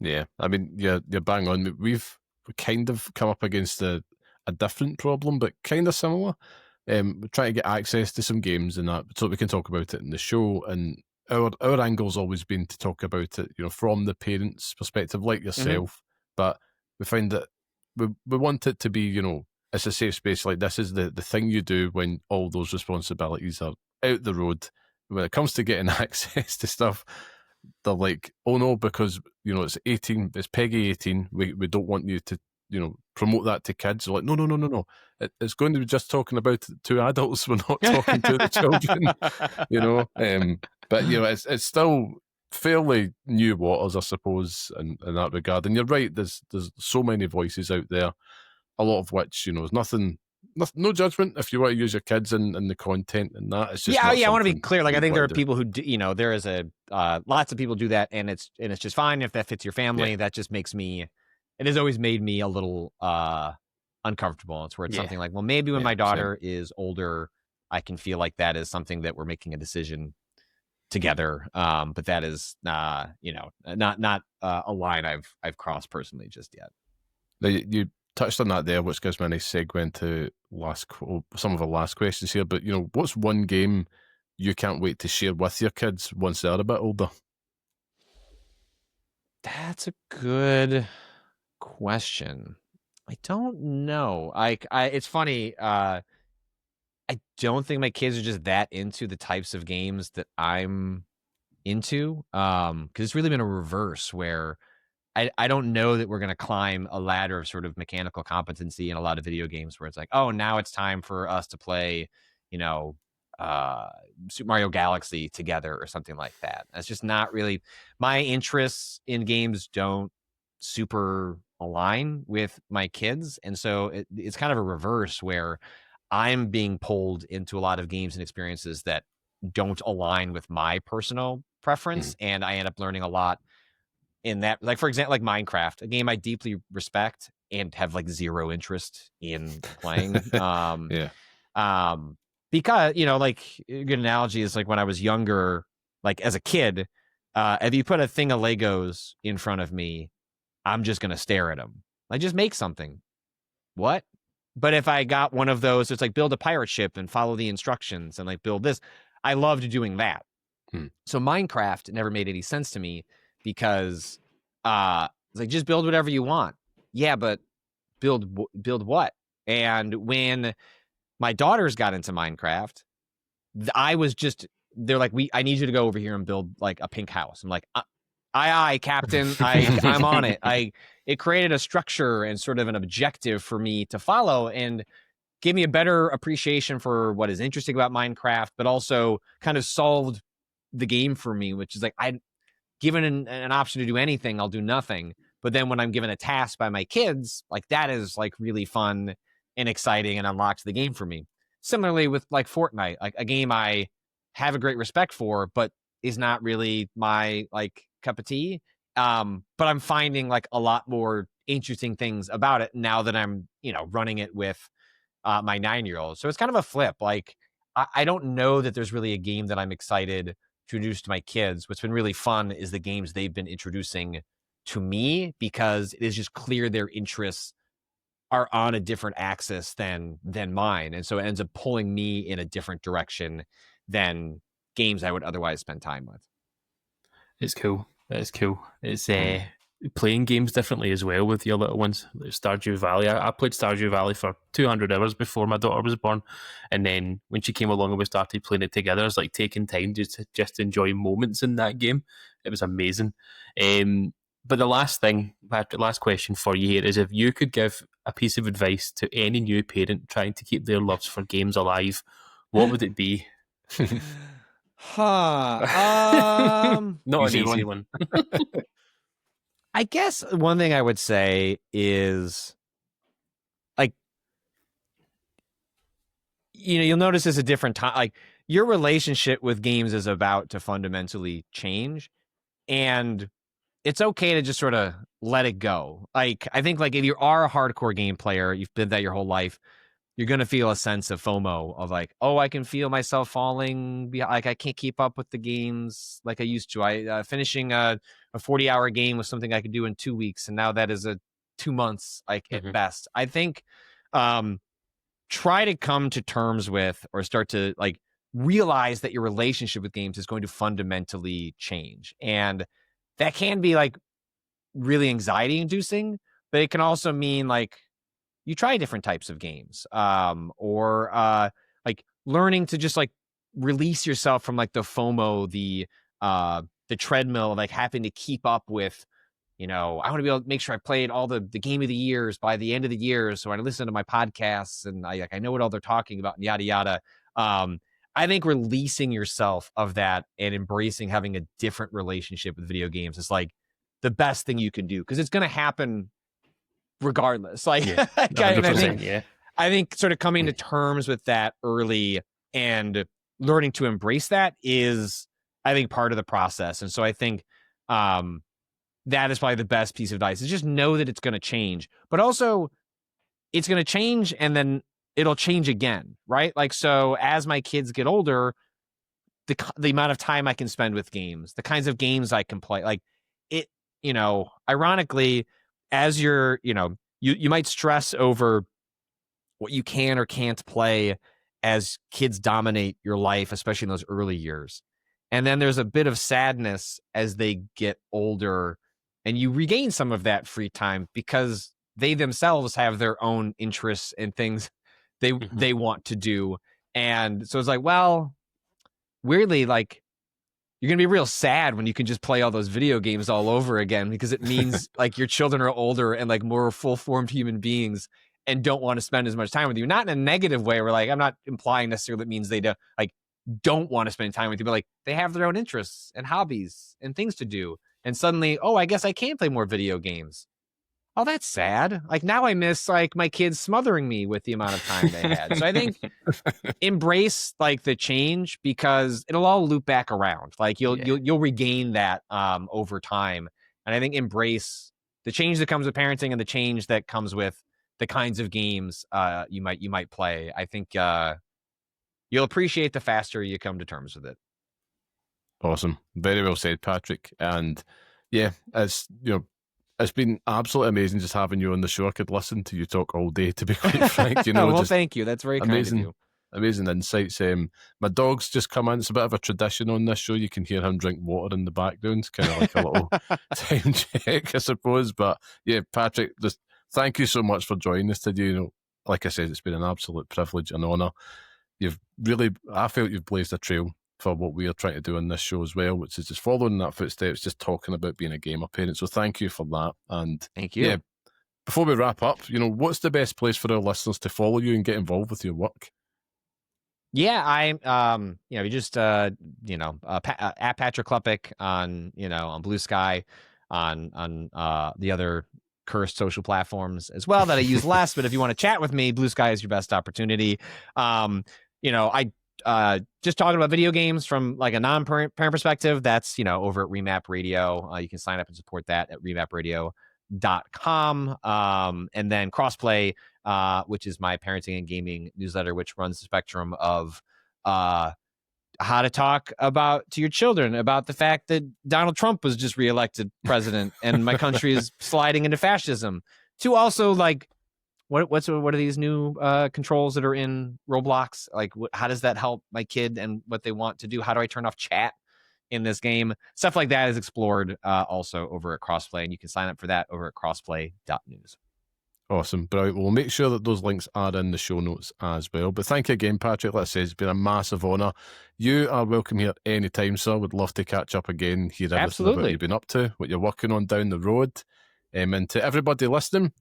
Yeah, I mean, you're bang on. We've kind of come up against a different problem, but kind of similar. We're trying to get access to some games and that, so we can talk about it in the show. And our angle's always been to talk about it, from the parents' perspective, like yourself. But we find that we want it to be, it's a safe space. Like, this is the thing you do when all those responsibilities are out the road. When it comes to getting access to stuff, they're like, oh no, because it's 18, it's Peggy 18. We don't want you to promote that to kids. They're like, no. It's going to be just talking about it to adults. We're not talking to the children. But it's still fairly new waters, I suppose, in that regard. And you're right. There's so many voices out there, a lot of which is nothing. No judgment if you want to use your kids in the content and that. It's just I want to be clear. Like, I think there are people who do, there is lots of people do that, and it's just fine if that fits your family. That just makes me. It has always made me a little uncomfortable. It's where it's something like, well, maybe when my daughter is older, I can feel like that is something that we're making a decision together. But that is not a line I've crossed personally just yet. Now, you touched on that there, which gives me a nice segue into some of our last questions here. But what's one game you can't wait to share with your kids once they're a bit older? That's a good question. I don't know. It's funny. I don't think my kids are just that into the types of games that I'm into. Because it's really been a reverse where I don't know that we're going to climb a ladder of sort of mechanical competency in a lot of video games where it's like, oh, now it's time for us to play, Super Mario Galaxy together or something like that. That's just not really my interests in games. Don't super align with my kids, and so it's kind of a reverse where I'm being pulled into a lot of games and experiences that don't align with my personal preference, and I end up learning a lot in that. Like, for example, like Minecraft, a game I deeply respect and have like zero interest in playing. Because like a good analogy is like when I was younger, like as a kid, if you put a thing of Legos in front of me, I'm just going to stare at them. Like, just make something. What? But if I got one of those, it's like build a pirate ship and follow the instructions and like build this. I loved doing that. So Minecraft never made any sense to me because it's like, just build whatever you want. Yeah, but build what? And when my daughters got into Minecraft, they're like, I need you to go over here and build like a pink house. I'm like, aye, Captain. I'm on it. It created a structure and sort of an objective for me to follow and gave me a better appreciation for what is interesting about Minecraft, but also kind of solved the game for me, which is like, I'm given an option to do anything, I'll do nothing. But then when I'm given a task by my kids, like that is like really fun and exciting and unlocks the game for me. Similarly with like Fortnite, like a game I have a great respect for, but is not really my like cup of tea. But I'm finding like a lot more interesting things about it now that I'm, running it with my 9-year-old. So it's kind of a flip. Like, I don't know that there's really a game that I'm excited to introduce to my kids. What's been really fun is the games they've been introducing to me, because it is just clear their interests are on a different axis than mine. And so it ends up pulling me in a different direction than games I would otherwise spend time with. It's cool. It's cool. It's playing games differently as well with your little ones. Like Stardew Valley. I played Stardew Valley for 200 hours before my daughter was born, and then when she came along and we started playing it together, it's like taking time just to enjoy moments in that game. It was amazing. But the last thing, Patrick, last question for you here is, if you could give a piece of advice to any new parent trying to keep their loves for games alive, what would it be? Not an easy one. I guess one thing I would say is, like, you'll notice it's a different time. Like, your relationship with games is about to fundamentally change, and it's okay to just sort of let it go. Like, I think like if you are a hardcore game player, you've been that your whole life, you're going to feel a sense of FOMO of like, oh, I can feel myself falling. Like I can't keep up with the games like I used to. Finishing a 40-hour game was something I could do in 2 weeks. And now that is a 2 months, like at best. I think try to come to terms with, or start to like realize that your relationship with games is going to fundamentally change. And that can be like really anxiety inducing, but it can also mean like you try different types of games, or like learning to just like release yourself from like the FOMO, the treadmill of like having to keep up with, I want to be able to make sure I played all the game of the years by the end of the year. So I listen to my podcasts and I know what all they're talking about and yada, yada. I think releasing yourself of that and embracing having a different relationship with video games is like the best thing you can do, because it's going to happen regardless. Like, Yeah, I think sort of coming to terms with that early and learning to embrace that is, I think, part of the process. And so I think that is probably the best piece of advice, is just know that it's going to change, but also it's going to change and then it'll change again, right? Like, so as my kids get older, the amount of time I can spend with games, the kinds of games I can play, like it, ironically, as you're, you might stress over what you can or can't play as kids dominate your life, especially in those early years. And then there's a bit of sadness as they get older and you regain some of that free time because they themselves have their own interests and things they want to do. And so it's like, well, weirdly, like, you're going to be real sad when you can just play all those video games all over again, because it means like your children are older and like more full-formed human beings and don't want to spend as much time with you. Not in a negative way where like, I'm not implying necessarily that means they don't want to spend time with you, but like they have their own interests and hobbies and things to do. And suddenly, oh, I guess I can play more video games. Oh, that's sad. Like now I miss like my kids smothering me with the amount of time they had. So I think embrace like the change, because it'll all loop back around. Like you'll regain that over time. And I think embrace the change that comes with parenting and the change that comes with the kinds of games you might play. I think you'll appreciate the faster you come to terms with it. Awesome. Very well said, Patrick. And yeah, it's been absolutely amazing just having you on the show. I could listen to you talk all day, to be quite frank. Well, thank you. That's very kind of you. Amazing insights. My dog's just come in. It's a bit of a tradition on this show. You can hear him drink water in the background. It's kind of like a little time check, I suppose. But yeah, Patrick, just thank you so much for joining us today. Like I said, it's been an absolute privilege and honour. I felt you've blazed a trail for what we are trying to do on this show as well, which is just following that footsteps, just talking about being a gamer parent. So thank you for that. And thank you. Yeah, before we wrap up, what's the best place for our listeners to follow you and get involved with your work? Yeah, I'm, you just, at Patrick Klepek on Blue Sky, on the other cursed social platforms as well that I use less. But if you want to chat with me, Blue Sky is your best opportunity. I just talking about video games from like a non-parent perspective, that's over at Remap Radio. You can sign up and support that at remapradio.com. And then Crossplay, which is my parenting and gaming newsletter, which runs the spectrum of how to talk to your children about the fact that Donald Trump was just reelected president and my country is sliding into fascism, to also like what are these new controls that are in Roblox? Like, how does that help my kid and what they want to do? How do I turn off chat in this game? Stuff like that is explored also over at Crossplay, and you can sign up for that over at crossplay.news. Awesome. Brilliant. We'll make sure that those links are in the show notes as well. But thank you again, Patrick. Like I said, it's been a massive honour. You are welcome here anytime, sir. Would love to catch up again, hear everything about what you've been up to, what you're working on down the road. And to everybody listening,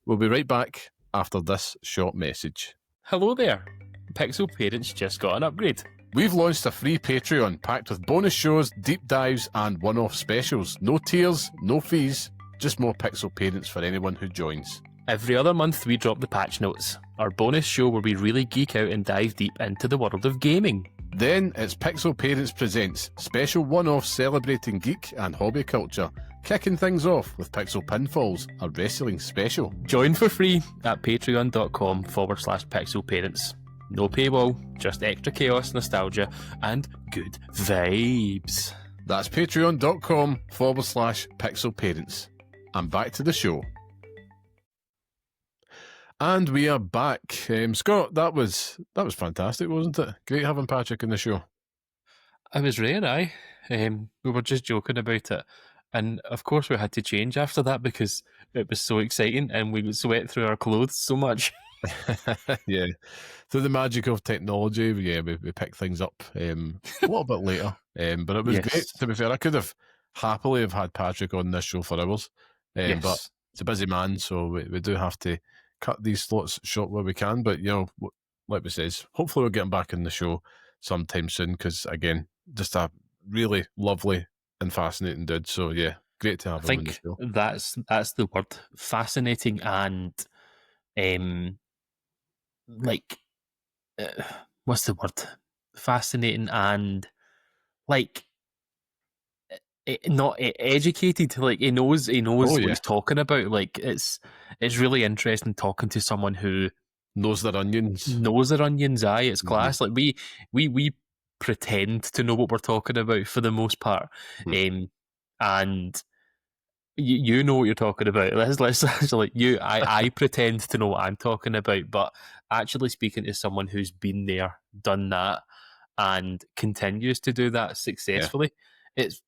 we'll be right back after this short message. Hello there. Pixel Parents just got an upgrade. We've launched a free Patreon packed with bonus shows, deep dives, and one-off specials. No tiers, no fees, just more Pixel Parents for anyone who joins. Every other month we drop the patch notes, our bonus show where we really geek out and dive deep into the world of gaming. Then it's Pixel Parents Presents, special one-off celebrating geek and hobby culture, kicking things off with Pixel Pinfalls, a wrestling special. Join for free at patreon.com/pixelparents. No paywall, just extra chaos, nostalgia, and good vibes. That's patreon.com/Pixel Parents. And back to the show. And we are back. Scott, that was fantastic, wasn't it? Great having Patrick in the show. I was rare, aye. We were just joking about it. And of course we had to change after that because it was so exciting and we sweat through our clothes so much. Yeah. Through the magic of technology, we picked things up a little bit later. But it was great, to be fair. I could have happily have had Patrick on this show for hours. But it's a busy man, so we do have to cut these slots short where we can. But, like we says, hopefully we'll get him back in the show sometime soon because, again, just a really lovely and fascinating dude. So, yeah, great to have him on the show. That's the word. Fascinating and, what's the word? Fascinating and, not educated. He knows what he's talking about. It's really interesting talking to someone who knows their onions. Aye, it's class. We pretend to know what we're talking about for the most part, and you know what you're talking about. Let's actually I pretend to know what I'm talking about, but actually speaking to someone who's been there, done that, and continues to do that successfully. It's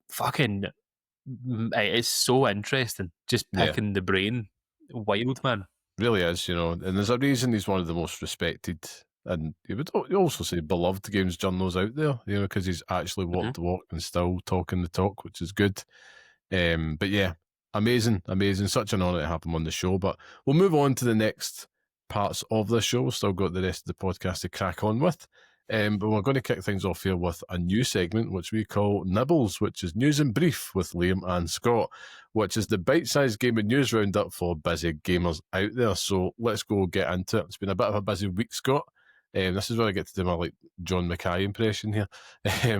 so interesting. Just picking the brain. Wild, man. Really is, and there's a reason he's one of the most respected and you also say beloved games journals out there, because he's actually walked the walk and still talking the talk, which is good. But yeah, amazing. Such an honour to have him on the show. But we'll move on to the next parts of the show. Still got the rest of the podcast to crack on with. But we're going to kick things off here with a new segment, which we call NIBLS, which is News in Brief with Liam and Scott, which is the bite-sized gaming news roundup for busy gamers out there. So let's go get into it. It's been a bit of a busy week, Scott. This is where I get to do my John Mackay impression here.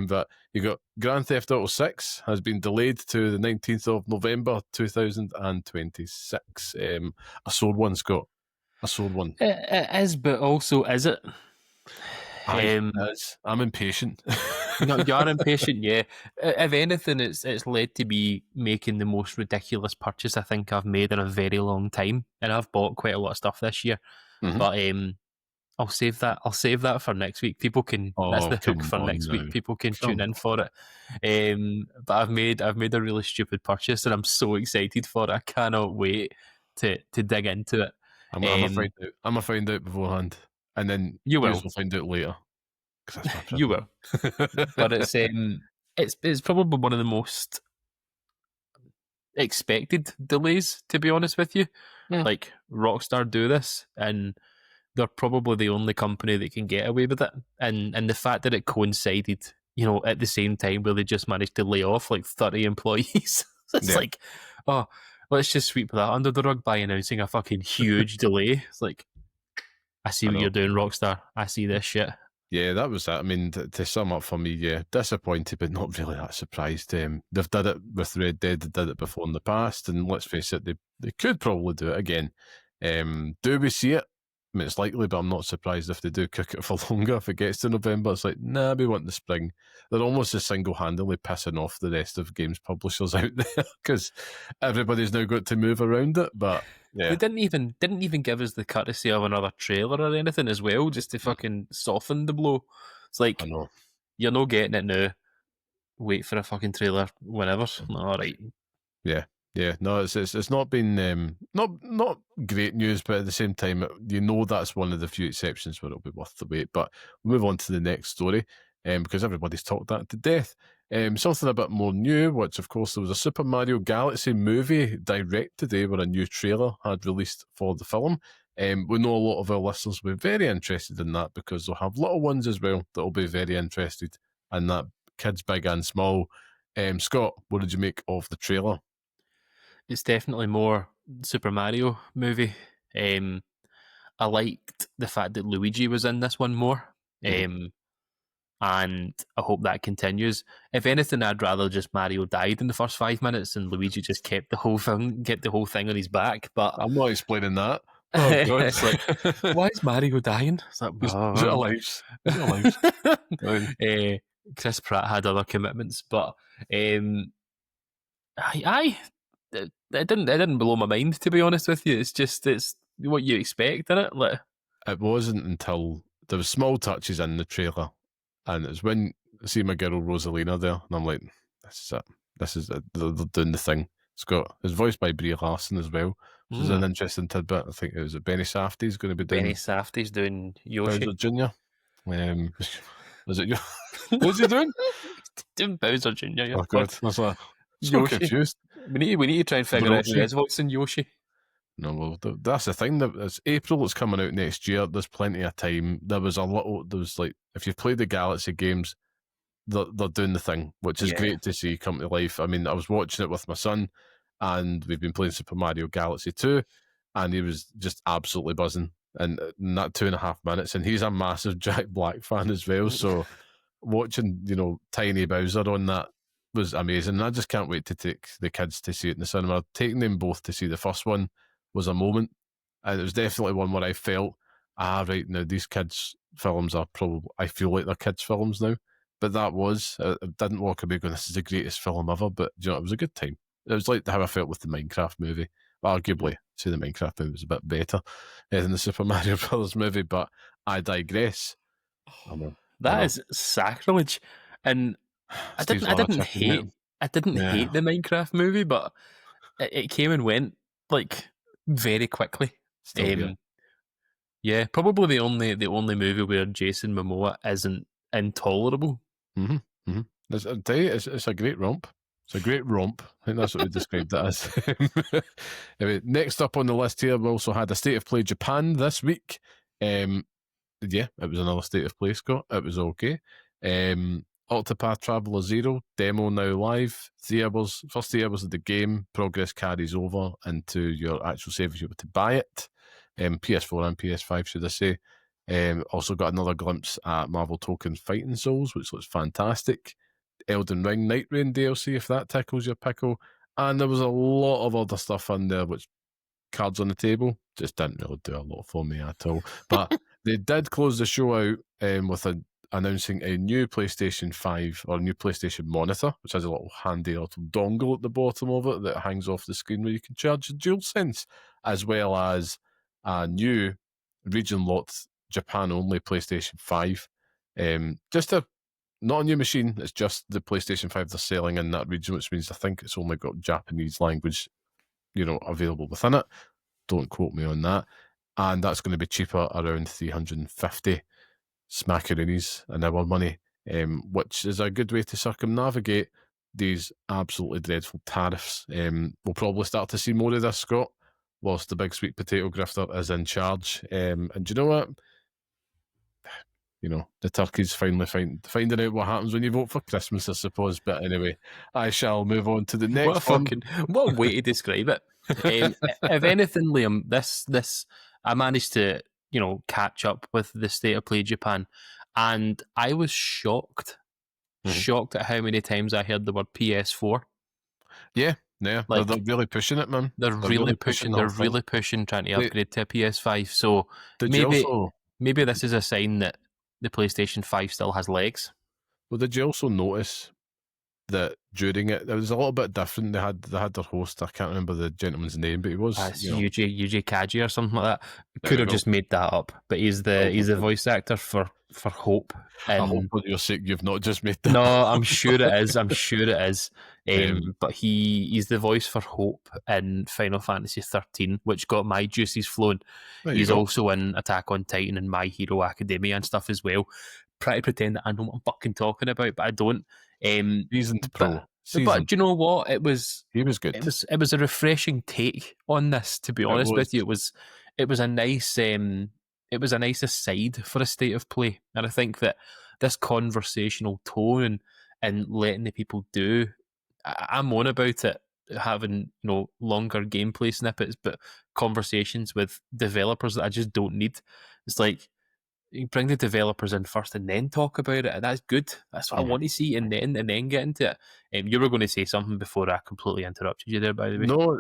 But you got Grand Theft Auto 6 has been delayed to the 19th of November 2026. A sore one, Scott. A sore one. It is, but also is it? I'm impatient. No, you're impatient, yeah. If anything, it's led to me making the most ridiculous purchase I think I've made in a very long time, and I've bought quite a lot of stuff this year. But I'll save that. I'll save that for next week. People can. That's the hook for next week. People can tune in for it. But I've made a really stupid purchase, and I'm so excited for it. I cannot wait to dig into it. I'm gonna find out beforehand. And then you will find out later. You will, but it's probably one of the most expected delays. To be honest with you, like Rockstar do this, and they're probably the only company that can get away with it. And the fact that it coincided, at the same time where they just managed to lay off 30 employees, it's let's just sweep that under the rug by announcing a fucking huge delay. It's I see what you're doing, Rockstar. I see this shit. Yeah, that was that. I mean, to sum up for me, yeah, disappointed, but not really that surprised. They've did it with Red Dead. They did it before in the past, and let's face it, they could probably do it again. Do we see it? I mean, it's likely, but I'm not surprised if they do cook it for longer. If it gets to November, it's nah, we want the spring. They're almost just single-handedly pissing off the rest of games publishers out there because everybody's now got to move around it. But yeah, they didn't even give us the courtesy of another trailer or anything as well, just to fucking soften the blow. It's I know. You're not getting it now. Wait for a fucking trailer whenever. All right. Yeah. Yeah, no, it's not been not great news, but at the same time, that's one of the few exceptions where it'll be worth the wait. But we'll move on to the next story, because everybody's talked that to death. Something a bit more new, which of course there was a Super Mario Galaxy movie direct today, where a new trailer had released for the film. We know a lot of our listeners will be very interested in that because they'll have little ones as well that will be very interested in that, kids big and small. Scott, what did you make of the trailer? It's definitely more Super Mario movie. I liked the fact that Luigi was in this one more. and I hope that continues. If anything, I'd rather just Mario died in the first 5 minutes and Luigi just kept the whole thing on his back. But I'm not explaining that. Oh God! it's like, why is Mario dying? It's like, He's out of lives. He's out of lives. Chris Pratt had other commitments, but it didn't blow my mind, to be honest with you. It's what you expect, isn't it? Like, It wasn't until there was small touches in the trailer, and it was when I see my girl Rosalina there, and I'm like, this is it. This is it. They're doing the thing. It's voiced by Brie Larson as well, which is an interesting tidbit. I think it was Benny Safdie's going to be doing. Benny Safdie's doing Yoshi. Bowser Jr. Was it you? What's he doing? Doing Bowser Jr. Yeah. Oh God, I was like, so confused. We need to try and figure out who is voicing Yoshi. No, well, that's the thing. It's April. It's coming out next year. There's plenty of time. There was like, if you've played the Galaxy games, they're doing the thing, which is great to see come to life. I mean, I was watching it with my son, and we've been playing Super Mario Galaxy 2, and he was just absolutely buzzing. And in that 2.5 minutes, and he's a massive Jack Black fan as well. So watching, Tiny Bowser on that was amazing. And I just can't wait to take the kids to see it in the cinema. Taking them both to see the first one was a moment, and it was definitely one where I felt, right now these kids' films are probably, I feel like they're kids' films now. But that was, I didn't walk away going, this is the greatest film ever, but it was a good time. It was like how I felt with the Minecraft movie. Arguably, the Minecraft movie was a bit better than the Super Mario Brothers movie, but I digress. That is sacrilege, and I didn't hate the Minecraft movie, but it came and went like very quickly. Yeah, probably the only movie where Jason Momoa isn't intolerable. It's a great romp. It's a great romp. I think that's what we described it as. Anyway, next up on the list here, we also had a State of Play Japan this week. It was another State of Play, Scott. It was okay. Octopath Traveler 0, demo now live. First 3 hours of the game. Progress carries over into your actual save if you were to buy it. PS4 and PS5, should I say. Also got another glimpse at Marvel Token Fighting Souls, which looks fantastic. Elden Ring Night Rain DLC, if that tickles your pickle. And there was a lot of other stuff in there, which Cards on the Table just didn't really do a lot for me at all. But they did close the show out with announcing a new PlayStation 5 or a new PlayStation monitor, which has a little handy little dongle at the bottom of it that hangs off the screen where you can charge your DualSense, as well as a new region-locked Japan-only PlayStation 5. Not a new machine, it's just the PlayStation 5 they're selling in that region, which means I think it's only got Japanese language, available within it. Don't quote me on that. And that's going to be cheaper, around 350 smackaroonies an hour money, which is a good way to circumnavigate these absolutely dreadful tariffs. We'll probably start to see more of this, Scott, whilst the big sweet potato grifter is in charge. And do you know what? The turkey's finally finding out what happens when you vote for Christmas, I suppose. But anyway, I shall move on to the next one. What a way to describe it. If anything, Liam, this I managed to, catch up with the State of Play Japan, and I was shocked at how many times I heard the word PS4. Yeah, they're really pushing it, man. They're really pushing trying to upgrade to a PS5. So maybe this is a sign that the PlayStation 5 still has legs. Well, did you also notice that during it was a little bit different? They had their host, I can't remember the gentleman's name, but he was Yuji Kaji or something like that. Could have just made that up, but he's the voice actor for Hope. I hope for your sake you've not just made that. No, I'm sure it is. But he's the voice for Hope in Final Fantasy 13, which got my juices flowing. He's also in Attack on Titan and My Hero Academia and stuff as well. Try to pretend that I know what I'm fucking talking about, but I don't. Seasoned pro. But do you know what? He was good. It was a refreshing take on this. To be honest with you, it was a nice aside for a State of Play, and I think that this conversational tone and letting the people do, I'm on about it, having longer gameplay snippets, but conversations with developers that I just don't need. It's like, you bring the developers in first and then talk about it, and that's good. That's what I want to see, and then get into it. You were going to say something before I completely interrupted you there, by the way. No,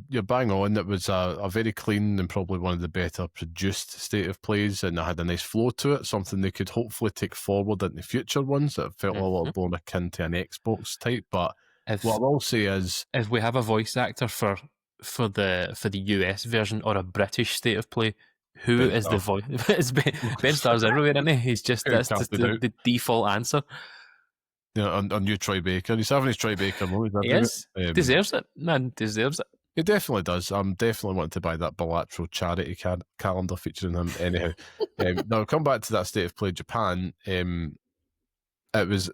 you're bang on. It was a very clean and probably one of the better produced state of plays, and it had a nice flow to it, something they could hopefully take forward into future ones. It felt a lot more akin to an Xbox type. But what I will say is, if we have a voice actor for the US version or a British state of play, who is the voice? It's Ben Starr's everywhere, isn't he? He's just that's just the default answer. Yeah, on you, Troy Baker. He's having his Troy Baker moment. Yes, deserves it. Man, deserves it. He definitely does. I'm definitely wanting to buy that bilateral charity calendar featuring him. Anyhow, now come back to that state of play Japan. It's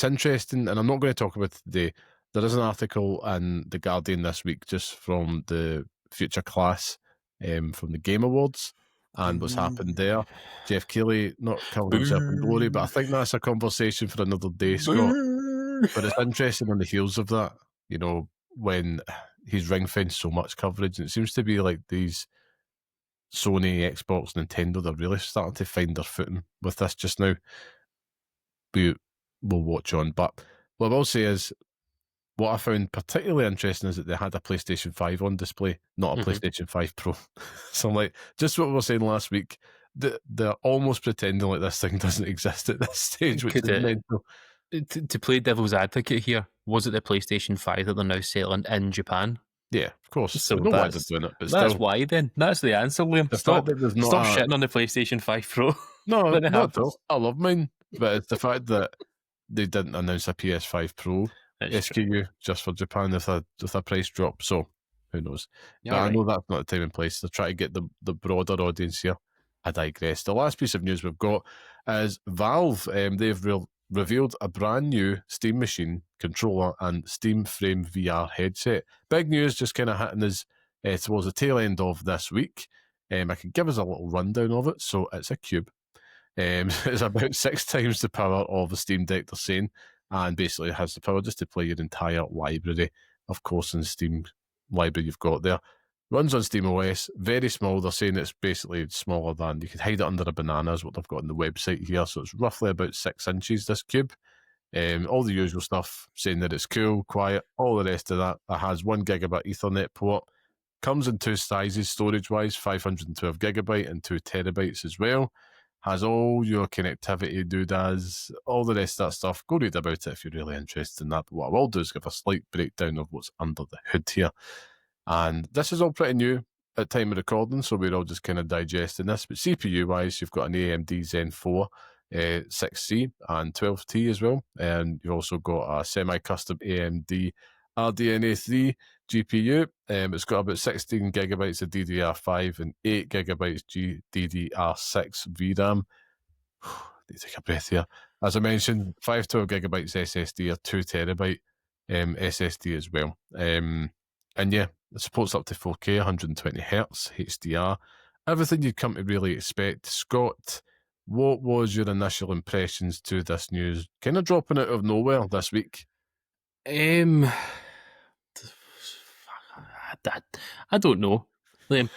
interesting, and I'm not going to talk about it today. There is an article in The Guardian this week just from the Future Class from the Game Awards and what's happened there. Jeff Keighley not killing himself in glory, but I think that's a conversation for another day, Scott. But it's interesting on the heels of that, you know, when he's ring-fenced so much coverage, and it seems to be like these Sony, Xbox, Nintendo, they're really starting to find their footing with this just now. We'll watch on. But what I will say is, what I found particularly interesting is that they had a PlayStation 5 on display, not a PlayStation 5 Pro. So I'm like, just what we were saying last week, they're almost pretending like this thing doesn't exist at this stage, which is mental. To play devil's advocate here, was it the PlayStation 5 that they're now selling in Japan? Yeah, of course. So we know why they're doing it, but that's still, why then. That's the answer, Liam. Stop shitting on the PlayStation 5 Pro. No, not at all. I love mine, but it's the fact that they didn't announce a PS5 Pro SKU just for Japan with a price drop. So who knows? But I know that's not the time and place. They're trying to get the broader audience here. I digress. The last piece of news we've got is Valve. They've revealed a brand new Steam Machine controller and Steam Frame VR headset. Big news, just kind of hitting us towards the tail end of this week. I can give us a little rundown of it. So it's a cube. It's about 6 times the power of a Steam Deck, they're saying, and basically it has the power just to play your entire library, of course, in the Steam library you've got there. Runs on Steam OS, very small. They're saying it's basically smaller than, you could hide it under a banana is what they've got on the website here, so it's roughly about 6 inches, this cube. All the usual stuff, saying that it's cool, quiet, all the rest of that. It has 1 gigabit Ethernet port, comes in 2 sizes storage-wise, 512 gigabyte and 2 terabytes as well. Has all your connectivity doodads, all the rest of that stuff. Go read about it if you're really interested in that. But what I will do is give a slight breakdown of what's under the hood here. And this is all pretty new at time of recording, so we're all just kind of digesting this. But CPU-wise, you've got an AMD Zen 4 6C and 12T as well. And you've also got a semi-custom AMD RDNA 3 GPU. It's got about 16 gigabytes of DDR5 and 8 gigabytes DDR6 VRAM. Need to take a breath here. As I mentioned, 512 gigabytes SSD or 2 terabyte SSD as well. And yeah, it supports up to 4K, 120 Hertz, HDR. Everything you'd come to really expect. Scott, what was your initial impressions to this news? Kind of dropping out of nowhere this week. I don't know, Liam.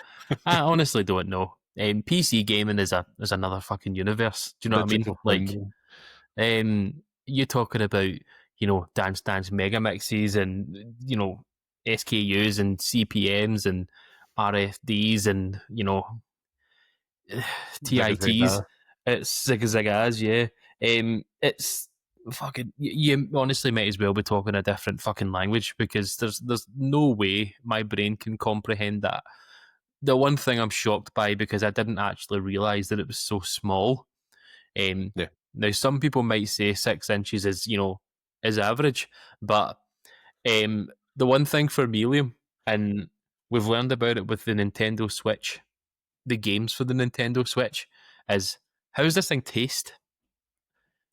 I honestly don't know. PC gaming is another fucking universe. Do you know what I mean? Like, you're talking about, you know, Dance Dance mega mixes and, you know, SKUs and CPMs and RFDs and, you know, TITs. It's zigzagas, yeah. It's fucking, you honestly might as well be talking a different fucking language, because there's no way my brain can comprehend that. The one thing I'm shocked by, because I didn't actually realise that it was so small. Now, some people might say 6 inches is, you know, is average, but the one thing for me, Liam, and we've learned about it with the Nintendo Switch, the games for the Nintendo Switch, is how does this thing taste?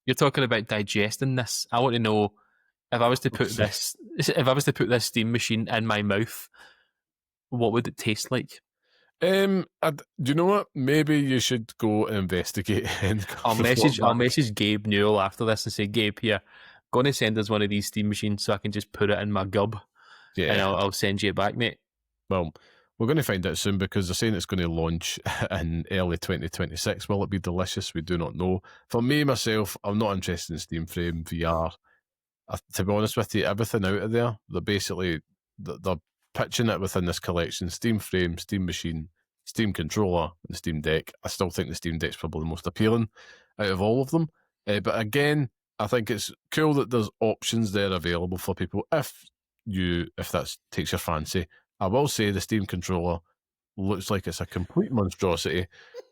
You're talking about digesting this. I want to know, if I was to put this Steam Machine in my mouth, what would it taste like? Do you know what? Maybe you should go investigate. I'll message Gabe Newell after this and say, Gabe, here, going to send us one of these Steam Machines so I can just put it in my gub, and I'll send you it back, mate. Well, We're going to find out soon because they're saying it's going to launch in early 2026. Will it be delicious? We do not know. For me, myself, I'm not interested in Steam Frame VR. To be honest with you, everything out of there, they're pitching it within this collection: Steam Frame, Steam Machine, Steam Controller, and Steam Deck. I still think the Steam Deck's probably the most appealing out of all of them. But again, I think it's cool that there's options there available for people if that takes your fancy. I will say the Steam Controller looks like it's a complete monstrosity,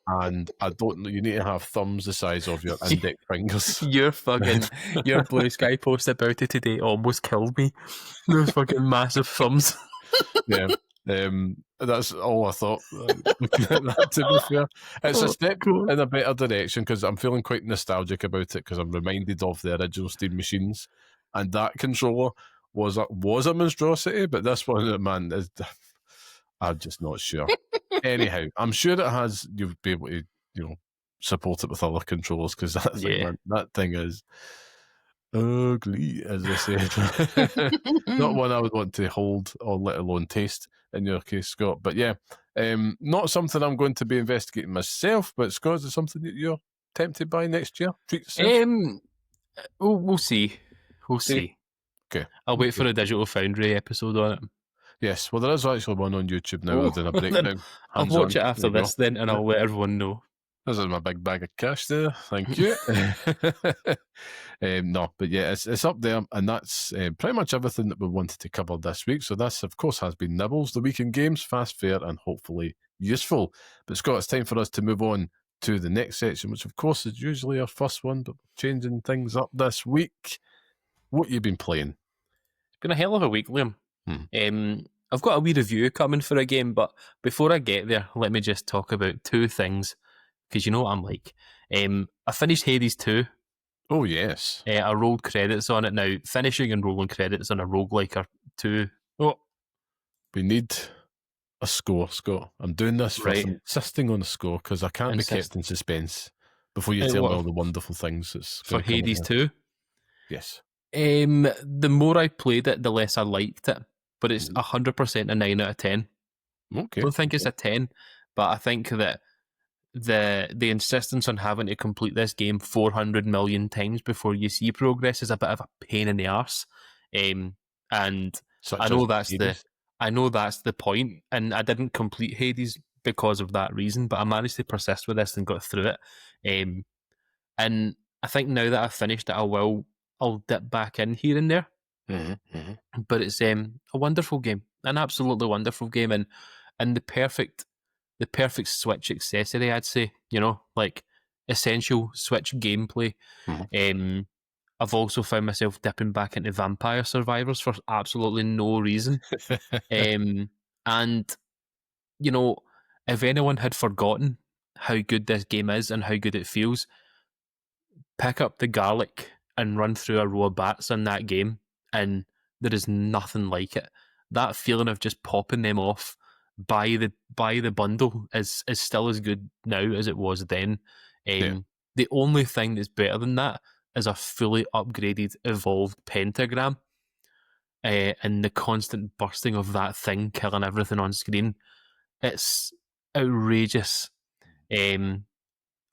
and you need to have thumbs the size of your index fingers. Your Blue Sky post about it today almost killed me. Those fucking massive thumbs. Yeah. That's all I thought. Looking at that, to be fair, it's a step in a better direction because I'm feeling quite nostalgic about it because I'm reminded of the original Steam machines, and that controller was a monstrosity, but this one, man, I'm just not sure. Anyhow, I'm sure you'll be able to, support it with other controllers because that thing is ugly, as I said. Not one I would want to hold or let alone taste in your case, Scott. But yeah, not something I'm going to be investigating myself. But Scott, is it something that you're tempted by next year? Treat yourself. We'll see. Okay. I'll wait for a Digital Foundry episode on it. Yes, well, there is actually one on YouTube now. I've done a breakdown. I'll watch it after this then, and I'll let everyone know. This is my big bag of cash there. Thank you. No, but yeah, it's up there, and that's pretty much everything that we wanted to cover this week. So this, of course, has been Nibbles, the weekend games, fast, fair, and hopefully useful. But Scott, it's time for us to move on to the next section, which of course is usually our first one, but we're changing things up this week. What you been playing? It's been a hell of a week, Liam. I've got a wee review coming for a game, but before I get there, let me just talk about two things, because you know what I'm like. I finished Hades 2. Oh, yes. I rolled credits on it. Now, finishing and rolling credits on a roguelike are two... Oh. We need a score, Scott. I'm doing this for insisting on a score, because I can't be kept in suspense before you tell me all the wonderful things that's for Hades 2? Yes. The more I played it, the less I liked it. But it's 100% a 9 out of 10. Okay. I don't think it's a 10, but I think that the insistence on having to complete this game 400 million times before you see progress is a bit of a pain in the arse. And I know that's the point, and I didn't complete Hades because of that reason, but I managed to persist with this and got through it. And I think now that I've finished it, I'll dip back in here and there. But it's a wonderful game, an absolutely wonderful game, and the perfect Switch accessory, I'd say. Like essential Switch gameplay. I've also found myself dipping back into Vampire Survivors for absolutely no reason. And if anyone had forgotten how good this game is and how good it feels, pick up the garlic and run through a row of bats in that game, and there is nothing like it. That feeling of just popping them off by the bundle is still as good now as it was then. The only thing that's better than that is a fully upgraded, evolved pentagram, and the constant bursting of that thing killing everything on screen. It's outrageous.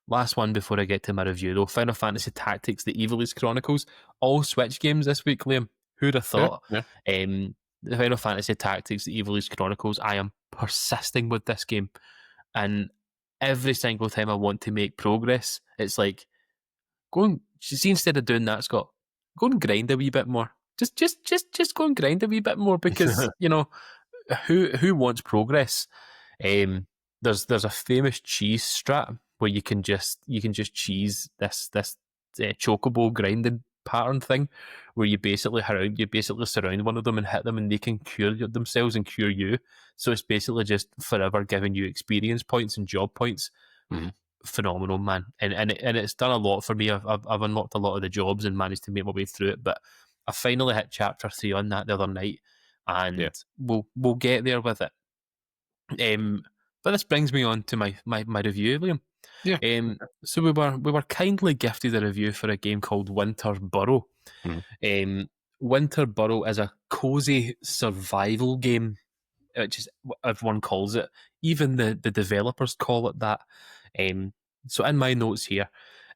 Last one before I get to my review, though. Final Fantasy Tactics: The NIBLS Chronicles. All Switch games this week, Liam. Who'd have thought? Yeah. The Final Fantasy Tactics: The NIBLS Chronicles. I am persisting with this game, and every single time I want to make progress, it's like, see, instead of doing that, Scott, go and grind a wee bit more. Just go and grind a wee bit more, because who wants progress? There's a famous cheese strat where you can just cheese this chocobo grinding pattern thing, where you basically surround one of them and hit them, and they can cure themselves and cure you. So it's basically just forever giving you experience points and job points. Phenomenal, man, and it's done a lot for me. I've unlocked a lot of the jobs and managed to make my way through it. But I finally hit chapter 3 on that the other night, and we'll get there with it. But this brings me on to my review, Liam. Yeah. So we were kindly gifted a review for a game called Winter Burrow. Winter Burrow is a cosy survival game. which is what everyone calls it. Even the developers call it that. So in my notes here,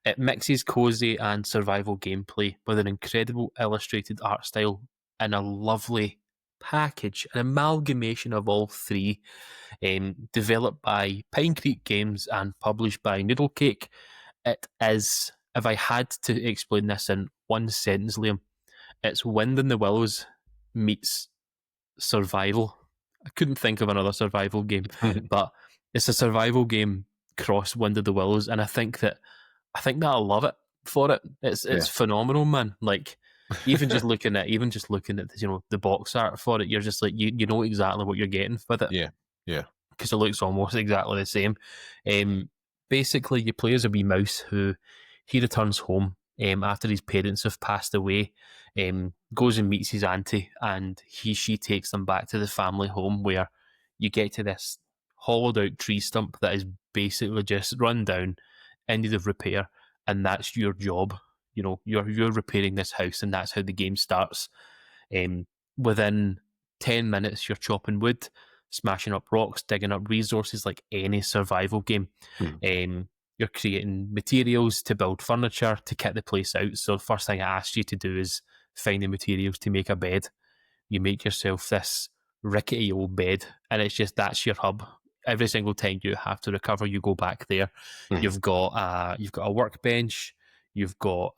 it mixes cozy and survival gameplay with an incredible illustrated art style and a lovely package, an amalgamation of all three. Developed by Pine Creek Games and published by Noodle Cake. It is, if I had to explain this in one sentence, Liam, it's Wind in the Willows meets survival. I couldn't think of another survival game, but it's a survival game cross Wind of the Willows, and I think that I'll love it for it. It's phenomenal, man. Like even just looking at the box art for it, you're just like you know exactly what you're getting with it. Yeah. Because it looks almost exactly the same. Basically, you play as a wee mouse who he returns home after his parents have passed away, goes and meets his auntie, and she takes them back to the family home where you get to this hollowed out tree stump that is basically just run down, in need of repair, and that's your job. You know, you're repairing this house, and that's how the game starts. Within 10 minutes, you're chopping wood, smashing up rocks, digging up resources like any survival game. You're creating materials to build furniture, to kit the place out. So the first thing I asked you to do is find the materials to make a bed. You make yourself this rickety old bed, and that's your hub. Every single time you have to recover, you go back there. You've got a workbench, you've got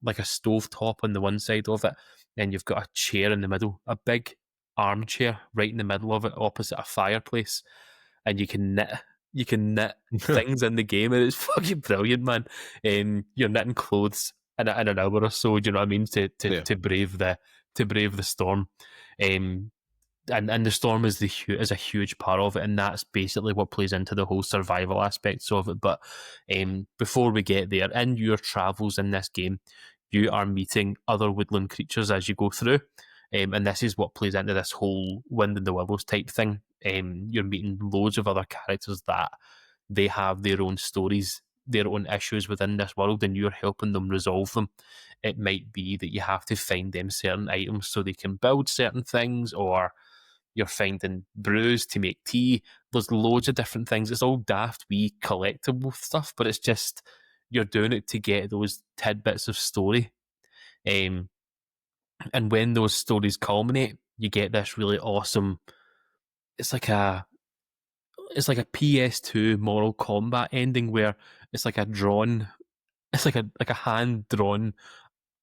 like a stove top on the one side of it, and you've got a chair in the middle, a big armchair right in the middle of it, opposite a fireplace, and you can knit things in the game, and it's fucking brilliant, man. You're knitting clothes in an hour or so. Do you know what I mean? To brave the storm. And the storm is a huge part of it, and that's basically what plays into the whole survival aspects of it. But before we get there, in your travels in this game, you are meeting other woodland creatures as you go through, and this is what plays into this whole Wind in the Willows type thing. You're meeting loads of other characters that they have their own stories, their own issues within this world, and you're helping them resolve them. It might be that you have to find them certain items so they can build certain things, or you're finding brews to make tea. There's loads of different things. It's all daft wee collectible stuff, but it's just you're doing it to get those tidbits of story. And when those stories culminate, you get this really awesome. It's like a PS2 Mortal Kombat ending where it's like a hand drawn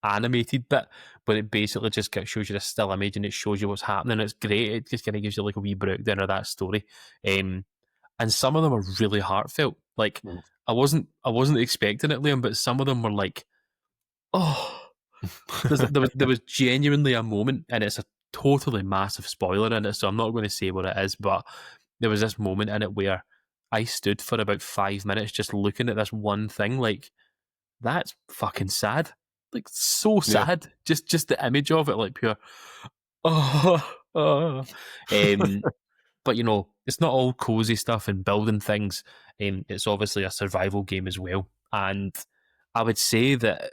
animated bit, but it basically just shows you this still image and it shows you what's happening. It's great. It just kind of gives you like a wee breakdown of that story. And some of them are really heartfelt. Like I wasn't expecting it, Liam, but some of them were like, oh, there was genuinely a moment, and it's a totally massive spoiler in it, so I'm not going to say what it is, but there was this moment in it where I stood for about 5 minutes just looking at this one thing, like, that's fucking sad. Like, so sad. Yeah. Just the image of it, like pure, but you know, it's not all cozy stuff and building things. It's obviously a survival game as well, and I would say that,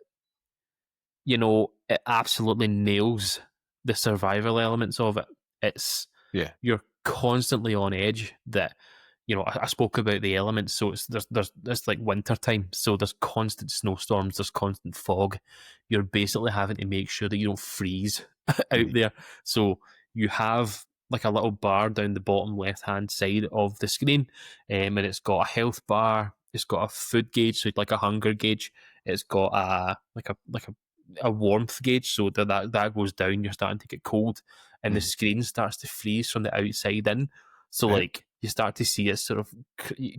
you know, it absolutely nails the survival elements of it. It's you're constantly on edge. That, you know, I spoke about the elements, so there's like winter time, so there's constant snowstorms, there's constant fog. You're basically having to make sure that you don't freeze out there. So you have like a little bar down the bottom left hand side of the screen, and it's got a health bar, it's got a food gauge, so like a hunger gauge, it's got a warmth gauge, so that goes down, you're starting to get cold, and the screen starts to freeze from the outside in. So like you start to see it sort of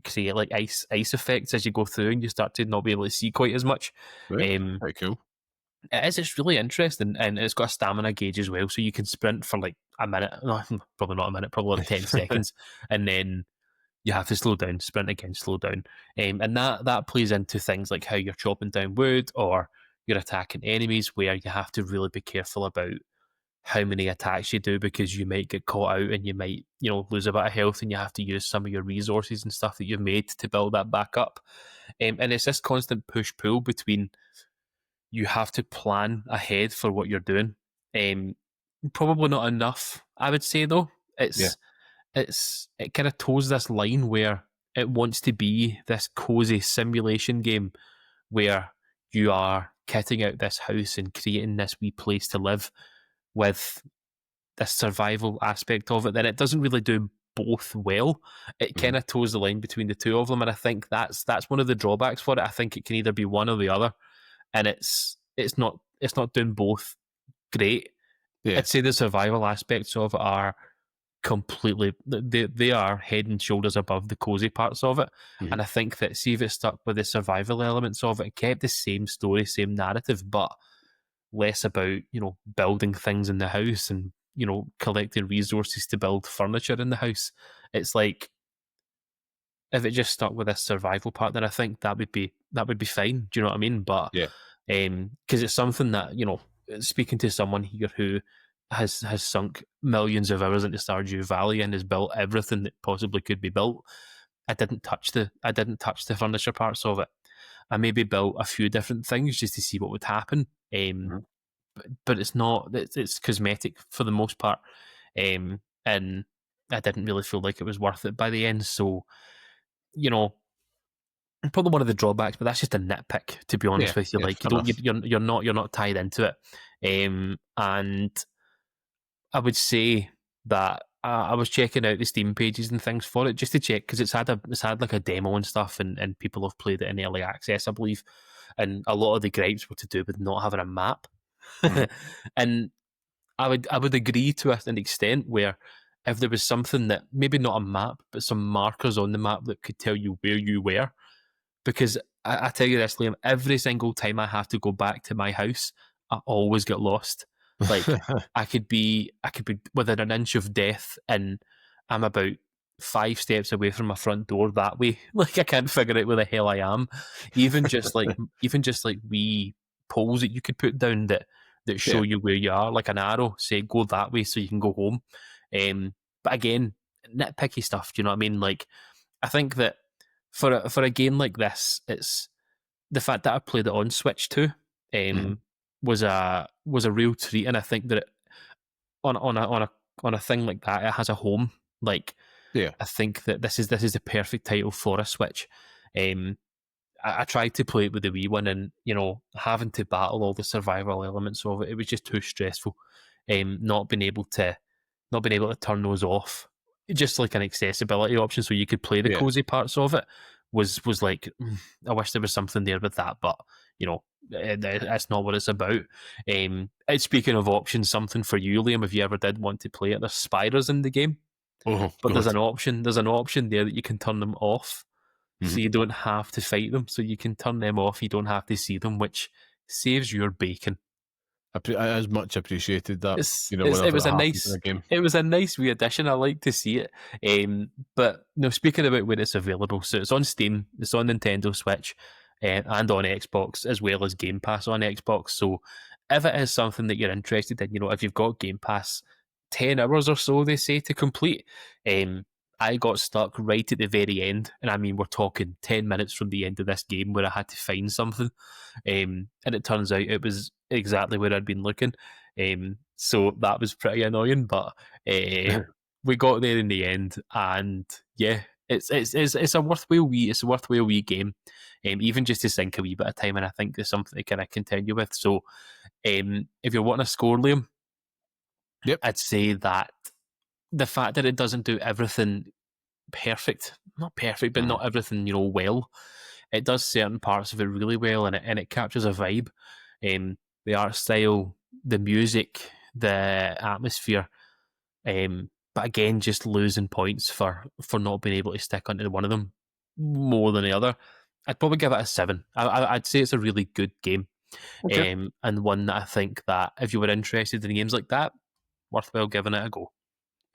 create like ice effects as you go through, and you start to not be able to see quite as much. Very cool. It's really interesting, and it's got a stamina gauge as well, so you can sprint for like a minute, no, probably not a minute, probably like 10 seconds, and then you have to slow down, sprint again, slow down. And that plays into things like how you're chopping down wood, or you're attacking enemies, where you have to really be careful about how many attacks you do, because you might get caught out and you might, you know, lose a bit of health, and you have to use some of your resources and stuff that you've made to build that back up. And it's this constant push-pull between, you have to plan ahead for what you're doing. Probably not enough, I would say, though. It's it kind of toes this line where it wants to be this cozy simulation game where you are kitting out this house and creating this wee place to live with this survival aspect of it. Then it doesn't really do both well. It kind of toes the line between the two of them, and I think that's one of the drawbacks for it. I think it can either be one or the other, and it's not doing both great. Yeah. I'd say the survival aspects of it are completely, they are head and shoulders above the cozy parts of it. And I think that, see, if it stuck with the survival elements of it, kept the same story, same narrative, but less about, you know, building things in the house and, you know, collecting resources to build furniture in the house. It's like, if it just stuck with this survival part, then I think that would be fine. Do you know what I mean? But Yeah. Because it's something that, you know, speaking to someone here who has sunk millions of hours into Stardew Valley and has built everything that possibly could be built, I didn't touch the furniture parts of it. I maybe built a few different things just to see what would happen. But it's not. It's cosmetic for the most part, and I didn't really feel like it was worth it by the end. So, you know, probably one of the drawbacks, but that's just a nitpick, to be honest with you. Yeah, Like, fair you're not tied into it, and I would say that I was checking out the Steam pages and things for it just to check, because it's had like a demo and stuff, and people have played it in early access, I believe, and a lot of the gripes were to do with not having a map. And I would agree to an extent where if there was something that, maybe not a map, but some markers on the map that could tell you where you were. Because I tell you this, Liam, every single time I have to go back to my house, I always get lost. Like, I could be within an inch of death, and I'm about 5 steps away from my front door that way. Like, I can't figure out where the hell I am. Even just like wee poles that you could put down that show you where you are, like an arrow, say go that way so you can go home. But again, nitpicky stuff. Do you know what I mean? Like, I think that for a game like this, it's the fact that I played it on Switch too. Was a real treat, and I think that on a thing like that, it has a home. Like, I think that this is the perfect title for a Switch. I tried to play it with the Wii one, and, you know, having to battle all the survival elements of it, it was just too stressful. Not being able to turn those off, just like an accessibility option so you could play the cozy parts of it was like, I wish there was something there with that, but, you know, that's not what it's about. Speaking of options, something for you, Liam, if you ever did want to play it, there's spiders in the game, but there's an option there that you can turn them off. So you don't have to fight them. So you can turn them off. You don't have to see them, which saves your bacon. I much appreciated that. It was a nice wee addition. I like to see it. But no, speaking about when it's available, so it's on Steam, it's on Nintendo Switch, and on Xbox, as well as Game Pass on Xbox. So if it is something that you're interested in, you know, if you've got Game Pass, 10 hours or so, they say, to complete. I got stuck right at the very end, and I mean, we're talking 10 minutes from the end of this game where I had to find something, and it turns out it was exactly where I'd been looking. So that was pretty annoying, but we got there in the end, and yeah, it's a worthwhile wee game, even just to sink a wee bit of time, and I think there's something to kind of continue with. So, if you're wanting a score, Liam, I'd say that the fact that it doesn't do everything not perfect, but not everything, you know, well. It does certain parts of it really well, and it captures a vibe. The art style, the music, the atmosphere. But again, just losing points for not being able to stick onto one of them more than the other. I'd probably give it a 7. I'd say it's a really good game, and one that I think that if you were interested in games like that, worthwhile giving it a go.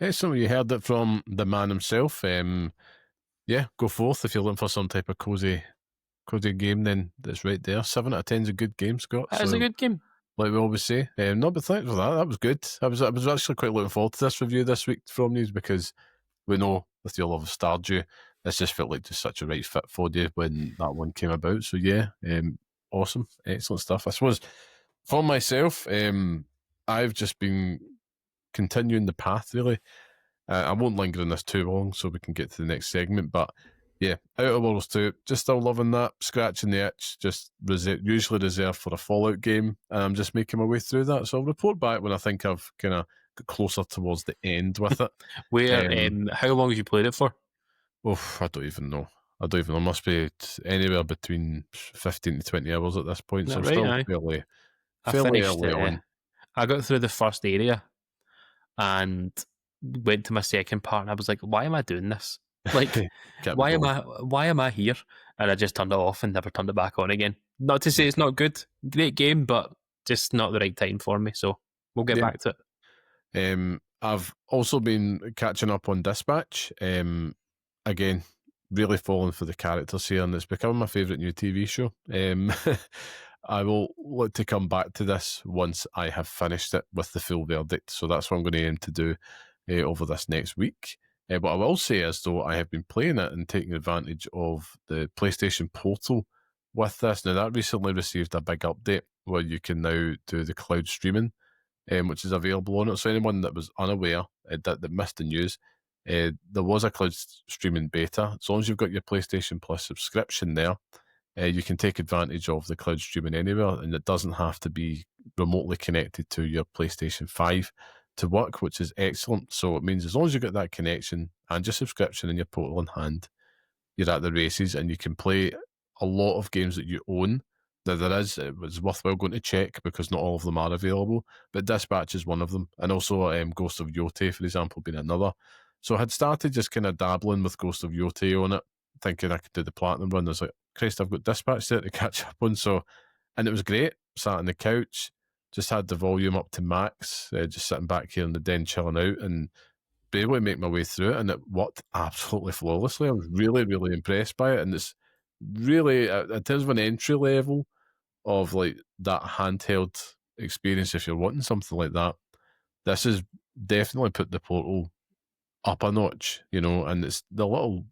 Excellent. You heard it from the man himself. Go forth if you're looking for some type of cozy game. Then that's right there. 7 out of 10 is a good game, Scott. It's a good game, like we always say. No, but thanks for that. That was good. I was actually quite looking forward to this review this week from you, because we know with your love of Stardew, this just felt like just such a right fit for you when that one came about. So yeah, awesome, excellent stuff. I suppose for myself, I've just been continuing the path, really. I won't linger on this too long so we can get to the next segment, but yeah, Outer Worlds 2, just still loving that, scratching the itch, just usually reserved for a Fallout game, and I'm just making my way through that, so I'll report back when I think I've kind of got closer towards the end with it. How long have you played it for? I don't even know. It must be anywhere between 15 to 20 hours at this point, so I'm still fairly early on. I got through the first area and went to my second part, and I was like, why am I doing this? Like, why am I here? And I just turned it off and never turned it back on again. Not to say it's not good, great game, but just not the right time for me. So we'll get back to it. I've also been catching up on Dispatch. Again, really falling for the characters here, and it's becoming my favourite new TV show. I will look to come back to this once I have finished it with the full verdict. So that's what I'm going to aim to do over this next week. What I will say is, though, I have been playing it and taking advantage of the PlayStation Portal with this. Now, that recently received a big update where you can now do the cloud streaming, which is available on it. So anyone that was unaware, that missed the news, there was a cloud streaming beta. As long as you've got your PlayStation Plus subscription there, you can take advantage of the cloud streaming anywhere, and it doesn't have to be remotely connected to your PlayStation 5 to work, which is excellent. So it means as long as you get that connection and your subscription and your portal in hand, you're at the races, and you can play a lot of games that you own. Now, it was worthwhile going to check because not all of them are available, but Dispatch is one of them, and also Ghost of Yotei, for example, being another. So I had started just kind of dabbling with Ghost of Yotei on it, thinking I could do the platinum run. I was like, Christ, I've got Dispatch there to catch up on. And it was great. Sat on the couch, just had the volume up to max, just sitting back here in the den chilling out, and be able to make my way through it, and it worked absolutely flawlessly. I was really, really impressed by it, and it's really, in terms of an entry level of like that handheld experience, if you're wanting something like that, this has definitely put the Portal up a notch, and it's the little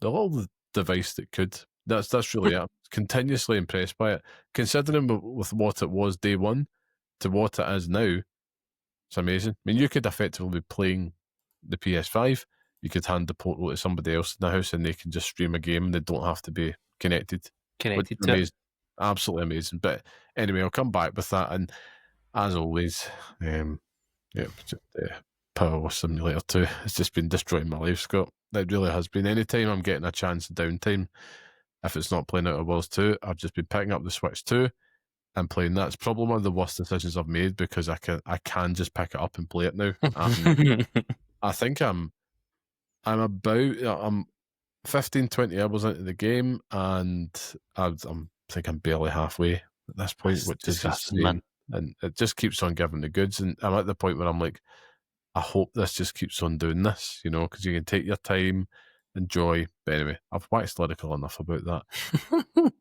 device that could. That's really it. Continuously impressed by it, considering with what it was day one to what it is now. It's amazing. I mean, you could effectively be playing the PS5. You could hand the Portal to somebody else in the house, and they can just stream a game. And they don't have to be connected. Connected to amazing. Absolutely amazing. But anyway, I'll come back with that. And as always, Power Simulator 2 has just been destroying my life, Scott. It really has been. Anytime I'm getting a chance of downtime, if it's not playing Outer Worlds 2, I've just been picking up the Switch 2 and playing that. It's probably one of the worst decisions I've made because I can just pick it up and play it now. I think I'm 15, 20 hours into the game, and I think I'm barely halfway at this point, which is insane. And it just keeps on giving the goods, and I'm at the point where I'm like, I hope this just keeps on doing this, because you can take your time, enjoy. But anyway, I've waxed lyrical enough about that.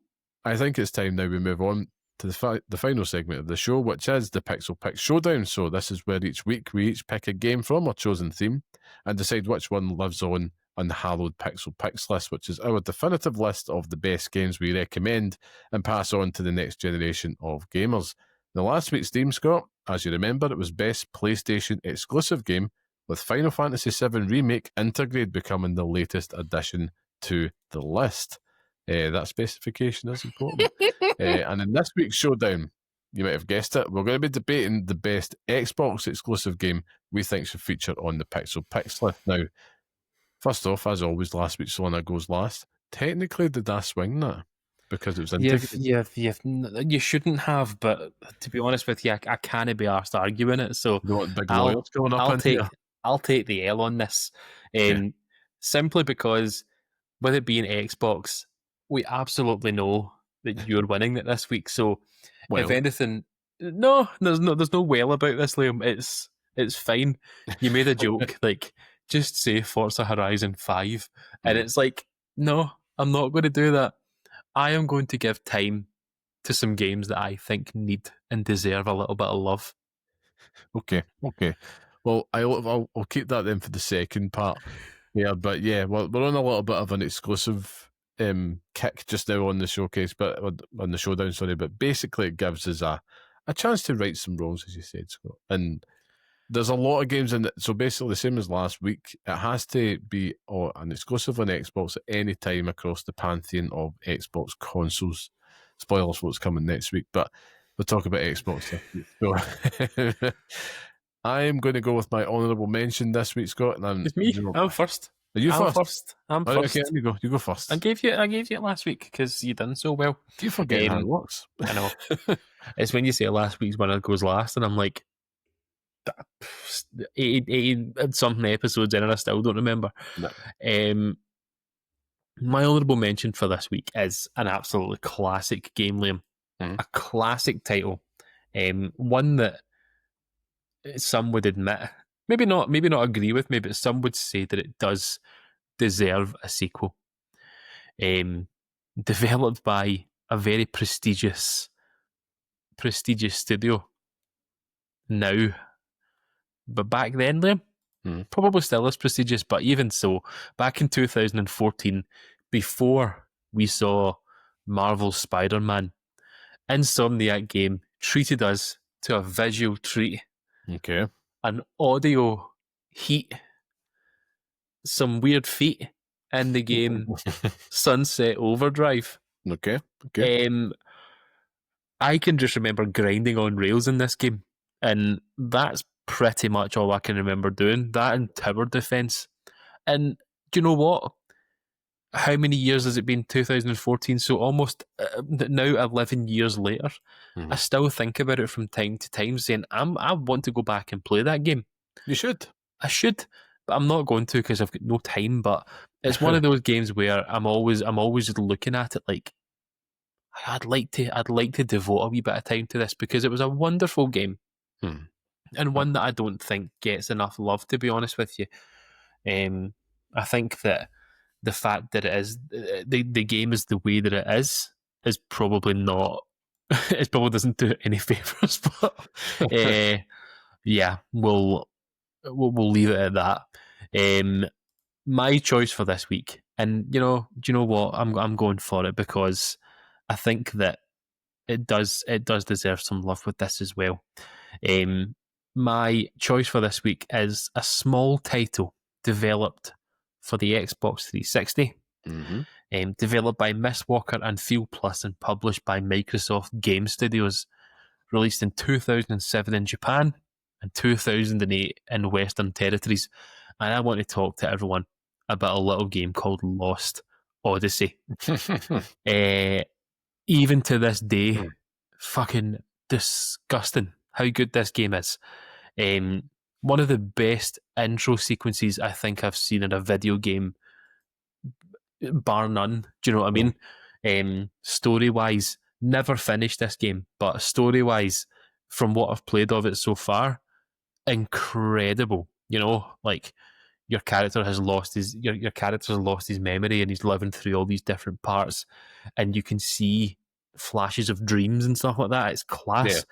I think it's time now we move on to the final segment of the show, which is the Pixel Picks Showdown. So this is where each week we each pick a game from our chosen theme and decide which one lives on the hallowed Pixel Picks list, which is our definitive list of the best games we recommend and pass on to the next generation of gamers. Now, last week's theme, Scott, as you remember, it was Best PlayStation Exclusive Game, with Final Fantasy VII Remake Intergrade becoming the latest addition to the list. That specification is important. And in this week's showdown, you might have guessed it, we're going to be debating the best Xbox exclusive game we think should feature on the Pixel Picks list. Now, first off, as always, last week's one that goes last. Technically, did I swing that? Because it was you shouldn't have, but to be honest with you, I can't be arsed arguing it. So I'll take the L on this, simply because with it being Xbox, we absolutely know that you're winning it this week. So if anything, no, there's no well about this, Liam. It's fine. You made a joke like, just say Forza Horizon 5, and it's like, no, I'm not going to do that. I am going to give time to some games that I think need and deserve a little bit of love. Okay. Well, I'll keep that then for the second part. Yeah, but yeah, we're on a little bit of an exclusive kick just now on the showcase, but on the showdown, sorry. But basically, it gives us a chance to right some wrongs, as you said, Scott. And There's a lot of games in it. So basically, the same as last week, it has to be an exclusive on Xbox at any time across the pantheon of Xbox consoles. Spoilers for what's coming next week, but we'll talk about Xbox this week. So I'm going to go with my honourable mention this week, Scott. And It's me. I'm first. Are you first? I'm Right, first. okay, you go first. I gave you it last week because you done so well. You forget how it works. I know. It's when you say last week's winner goes last, and I'm like, 80 something episodes in, and I still don't remember. No. My honourable mention for this week is an absolutely classic game, Liam. A classic title. One that some would admit, maybe not agree with me, but some would say that it does deserve a sequel. Developed by a very prestigious studio now, but back then, Liam, probably still as prestigious, but even so, back in 2014, before we saw Marvel's Spider-Man, Insomniac Game treated us to a visual treat. Okay. An audio heat, some weird feet in the game, Sunset Overdrive. Okay. I can just remember grinding on rails in this game, and that's pretty much all I can remember doing. That and tower defense. And do you know what? How many years has it been? 2014, so almost now 11 years later, I still think about it from time to time, saying I want to go back and play that game. You should. I should, but I'm not going to because I've got no time. But it's one of those games where I'm always just looking at it like I'd like to devote a wee bit of time to this because it was a wonderful game. And one that I don't think gets enough love, to be honest with you. I think that the fact that it is the game is the way that it is probably not. It probably doesn't do it any favors, but yeah, we'll leave it at that. My choice for this week, and do you know what? I'm going for it because I think that it does deserve some love with this as well. My choice for this week is a small title developed for the Xbox 360, developed by Miss Walker and Feel Plus and published by Microsoft Game Studios, released in 2007 in Japan and 2008 in Western territories. And I want to talk to everyone about a little game called Lost Odyssey. Even to this day, fucking disgusting how good this game is. One of the best intro sequences I think I've seen in a video game, bar none. Do you know what I mean? Story-wise, never finished this game, but story-wise, from what I've played of it so far, incredible. Like your character has lost his memory and he's living through all these different parts, and you can see flashes of dreams and stuff like that. It's class.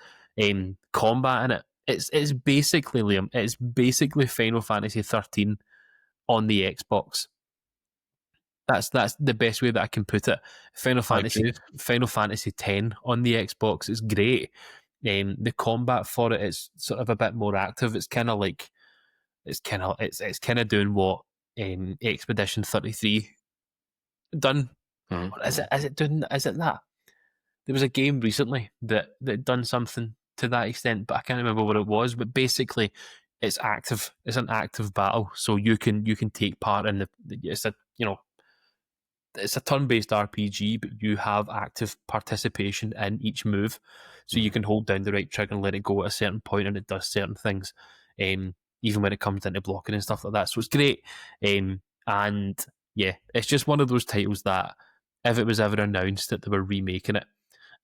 Combat in it. It's basically, Liam, it's basically Final Fantasy 13 on the Xbox. That's the best way that I can put it. Final Fantasy 10 on the Xbox is great. The combat for it is sort of a bit more active. It's kind of like it's kind of doing what Expedition 33 done. Is it that? There was a game recently that done something to that extent, but I can't remember what it was. But basically, it's active. It's an active battle, so you can take part in it's a turn-based RPG, but you have active participation in each move. So you can hold down the right trigger and let it go at a certain point, and it does certain things, even when it comes into blocking and stuff like that. So it's great. And yeah, it's just one of those titles that if it was ever announced that they were remaking it,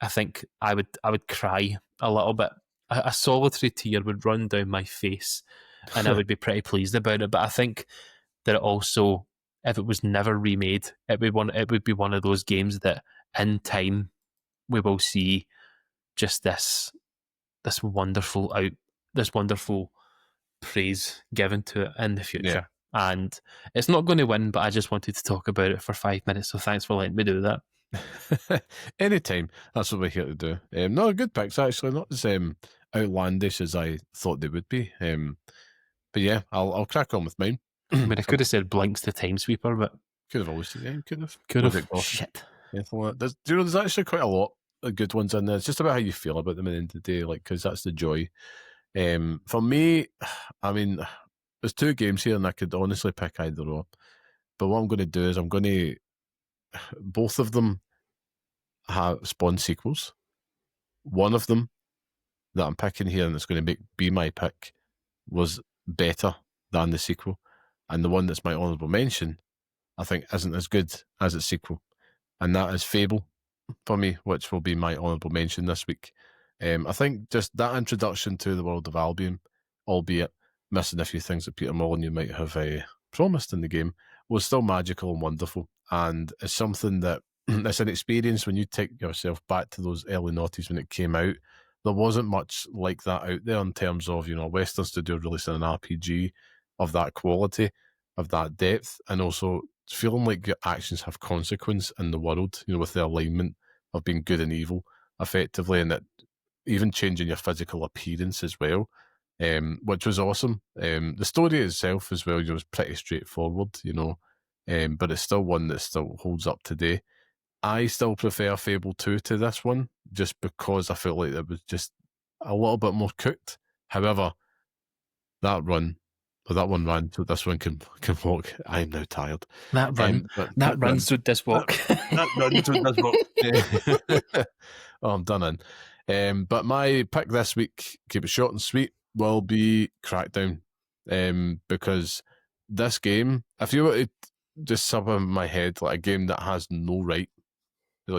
I think I would cry a little bit. A solitary tear would run down my face, and I would be pretty pleased about it. But I think that it also, if it was never remade, it would be one of those games that in time we will see just this wonderful praise given to it in the future. Yeah. And it's not going to win, but I just wanted to talk about it for 5 minutes, so thanks for letting me do that. Anytime. That's what we're here to do. No, good picks actually. Not as outlandish as I thought they would be. But yeah, I'll crack on with mine. I mean, I could have said Blinks the Time Sweeper, but Could have always said, yeah, could have. Shit. There's actually quite a lot of good ones in there. It's just about how you feel about them at the end of the day, like, because that's the joy. For me, I mean, there's 2 games here, and I could honestly pick either or. But what I'm going to do is both of them have spawned sequels. One of them that I'm picking here, and it's going to be my pick, was better than the sequel, and the one that's my honourable mention, I think, isn't as good as its sequel, and that is Fable for me, which will be my honourable mention this week. I think just that introduction to the world of Albion, albeit missing a few things that Peter Molyneux might have promised in the game, was still magical and wonderful, and it's something that it's an experience when you take yourself back to those early noughties when it came out. There wasn't much like that out there in terms of, a Western studio releasing an RPG of that quality, of that depth, and also feeling like your actions have consequence in the world, with the alignment of being good and evil effectively, and that even changing your physical appearance as well, which was awesome. The story itself as well, was pretty straightforward, but it's still one that still holds up today. I still prefer Fable 2 to this one, just because I felt like it was just a little bit more cooked. However, that one ran, so this one can walk. I am now tired. That runs through this walk. That runs through this walk. Oh, I'm done in. But my pick this week, keep it short and sweet, will be Crackdown. Because this game, if you were to just sub in my head like a game that has no right,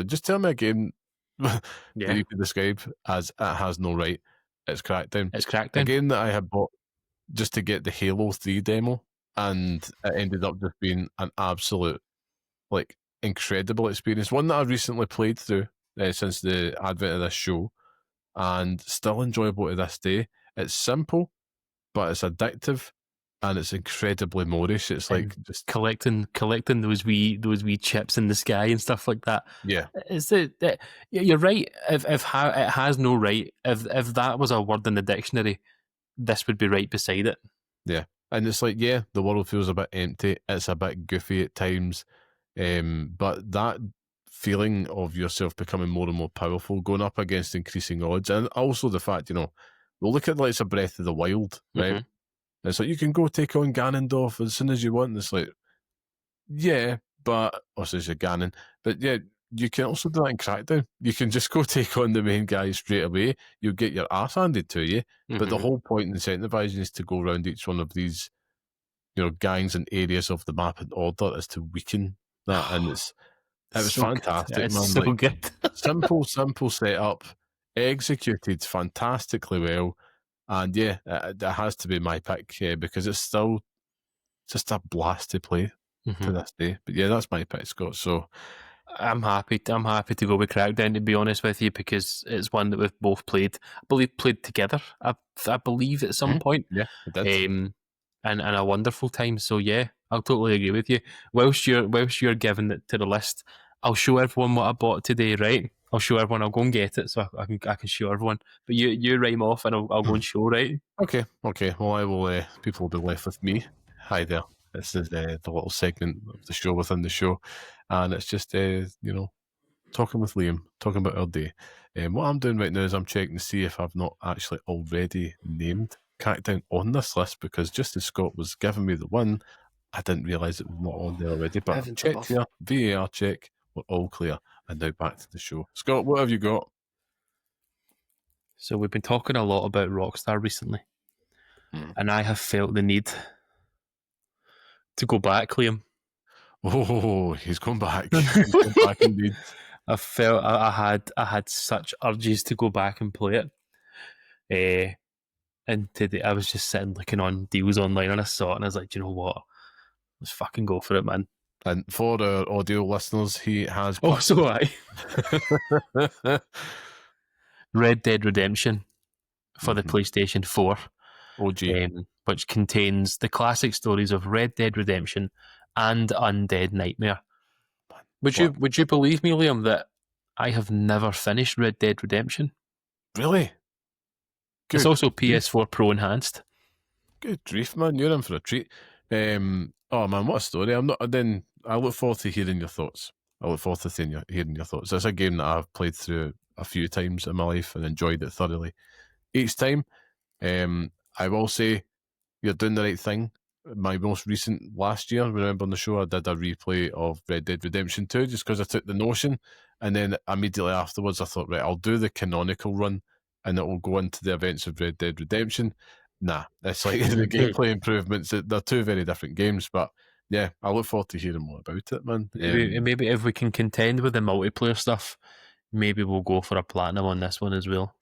just tell me a game that you could describe as it has no right. It's Crackdown. It's Crackdown. A game that I had bought just to get the Halo 3 demo, and it ended up just being an absolute, incredible experience. One that I recently played through since the advent of this show, and still enjoyable to this day. It's simple, but it's addictive, and it's incredibly Moorish. It's like just collecting those wee chips in the sky and stuff like that. Yeah, you're right. If it has no right, if that was a word in the dictionary, this would be right beside it. Yeah, and it's like, the world feels a bit empty. It's a bit goofy at times, but that feeling of yourself becoming more and more powerful, going up against increasing odds, and also the fact, we'll look at like a Breath of the Wild, right? Mm-hmm. It's like you can go take on Ganondorf as soon as you want. And it's like, but also it's Ganon, but you can also do that in Crackdown. You can just go take on the main guy straight away. You'll get your ass handed to you, but the whole point in incentivizing is to go around each one of these, gangs and areas of the map in order is to weaken that, and it was so fantastic. It's man. So good. simple setup, executed fantastically well. And it has to be my pick because it's still just a blast to play to this day. But that's my pick, Scott. So I'm happy to go with Crackdown, to be honest with you, because it's one that we've both played. I believe played together. I believe at some point. Yeah, it did. And a wonderful time. So I'll totally agree with you. Whilst you're giving it to the list, I'll show everyone what I bought today, right? I'll show everyone. I'll go and get it so I can show everyone. But you rhyme off and I'll go and show, right? Okay. Well, I will. People will be left with me. Hi there. This is the little segment of the show within the show, and it's just talking with Liam, talking about our day. What I'm doing right now is I'm checking to see if I've not actually already named Crackdown on this list, because just as Scott was giving me the one, I didn't realise it was not on there already. But I've checked here, VAR check, we're all clear. And now back to the show. Scott, what have you got? So we've been talking a lot about Rockstar recently, and I have felt the need to go back, Liam. Oh, he's gone back. He's gone back indeed. I felt I had such urges to go back and play it. And today I was just sitting looking on deals online, and I saw it, and I was like, do you know what? Let's fucking go for it, man. And for our audio listeners, he has... Oh, so I. Red Dead Redemption for the PlayStation 4. OG. Which contains the classic stories of Red Dead Redemption and Undead Nightmare. Would you believe me, Liam, that I have never finished Red Dead Redemption? Really? It's also PS4 Pro enhanced. Good grief, man! You're in for a treat. Oh man, what a story! I look forward to hearing your thoughts. I look forward to hearing your thoughts. It's a game that I've played through a few times in my life and enjoyed it thoroughly each time. I will say you're doing the right thing. My most recent last year, remember on the show, I did a replay of Red Dead Redemption 2 just because I took the notion, and then immediately afterwards I thought, right, I'll do the canonical run and it will go into the events of Red Dead Redemption. Nah, it's like the gameplay improvements. They're two very different games, but yeah, I look forward to hearing more about it, man. Maybe if we can contend with the multiplayer stuff, maybe we'll go for a platinum on this one as well.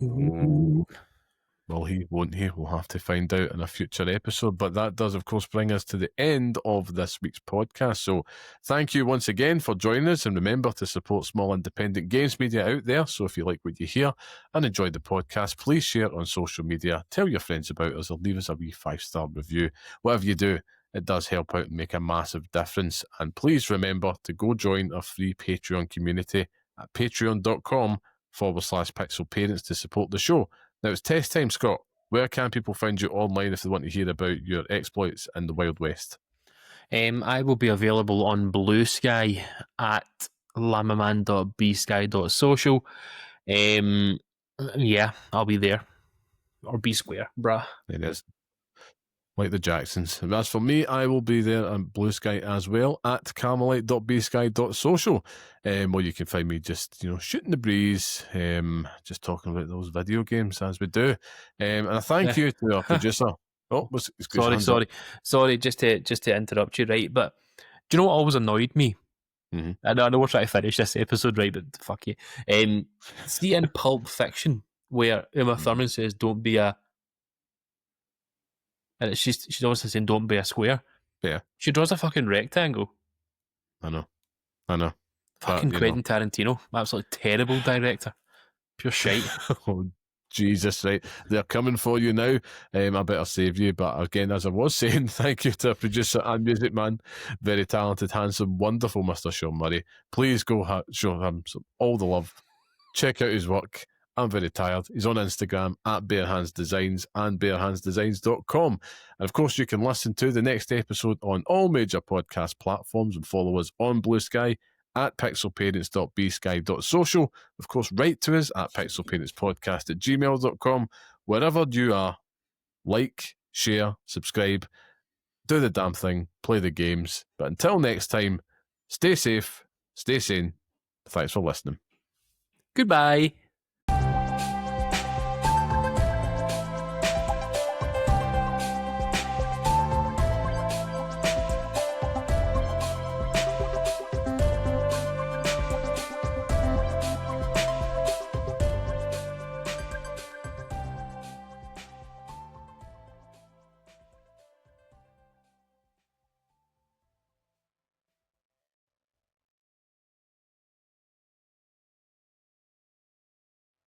Ooh. Well, he won't he? We'll have to find out in a future episode. But that does, of course, bring us to the end of this week's podcast. So thank you once again for joining us. And remember to support small independent games media out there. So if you like what you hear and enjoy the podcast, please share on social media. Tell your friends about us or leave us a wee 5-star review. Whatever you do, it does help out and make a massive difference. And please remember to go join our free Patreon community at patreon.com/Pixel Parents to support the show. Now it's test time, Scott. Where can people find you online if they want to hear about your exploits in the Wild West? I will be available on Blue Sky at lamaman.bsky.social. Yeah, I'll be there. Or B Square, bruh. It is. Like the Jacksons. And as for me, I will be there on Blue Sky as well at carmelite.bsky.social. Where you can find me just, shooting the breeze, just talking about those video games as we do. And a thank you to our producer. Oh, sorry, just to interrupt you, right? But do you know what always annoyed me? Mm-hmm. I know we're trying to finish this episode, right? But fuck you. See in Pulp Fiction, where Uma Thurman says, "Don't be a," and she's always saying, "Don't be a square." Yeah. She draws a fucking rectangle. I know. Fucking Quentin Tarantino, absolutely terrible director. Pure shite. Oh, Jesus, right. They're coming for you now. I better save you. But again, as I was saying, thank you to our producer and music man, very talented, handsome, wonderful Mr. Sean Murray. Please go show him all the love. Check out his work. I'm very tired. He's on Instagram at barehandsdesigns and barehandsdesigns.com. And of course, you can listen to the next episode on all major podcast platforms and follow us on Blue Sky at pixelparents.bsky.social. Of course, write to us at pixelparentspodcast@gmail.com. Wherever you are, like, share, subscribe, do the damn thing, play the games. But until next time, stay safe, stay sane. Thanks for listening. Goodbye.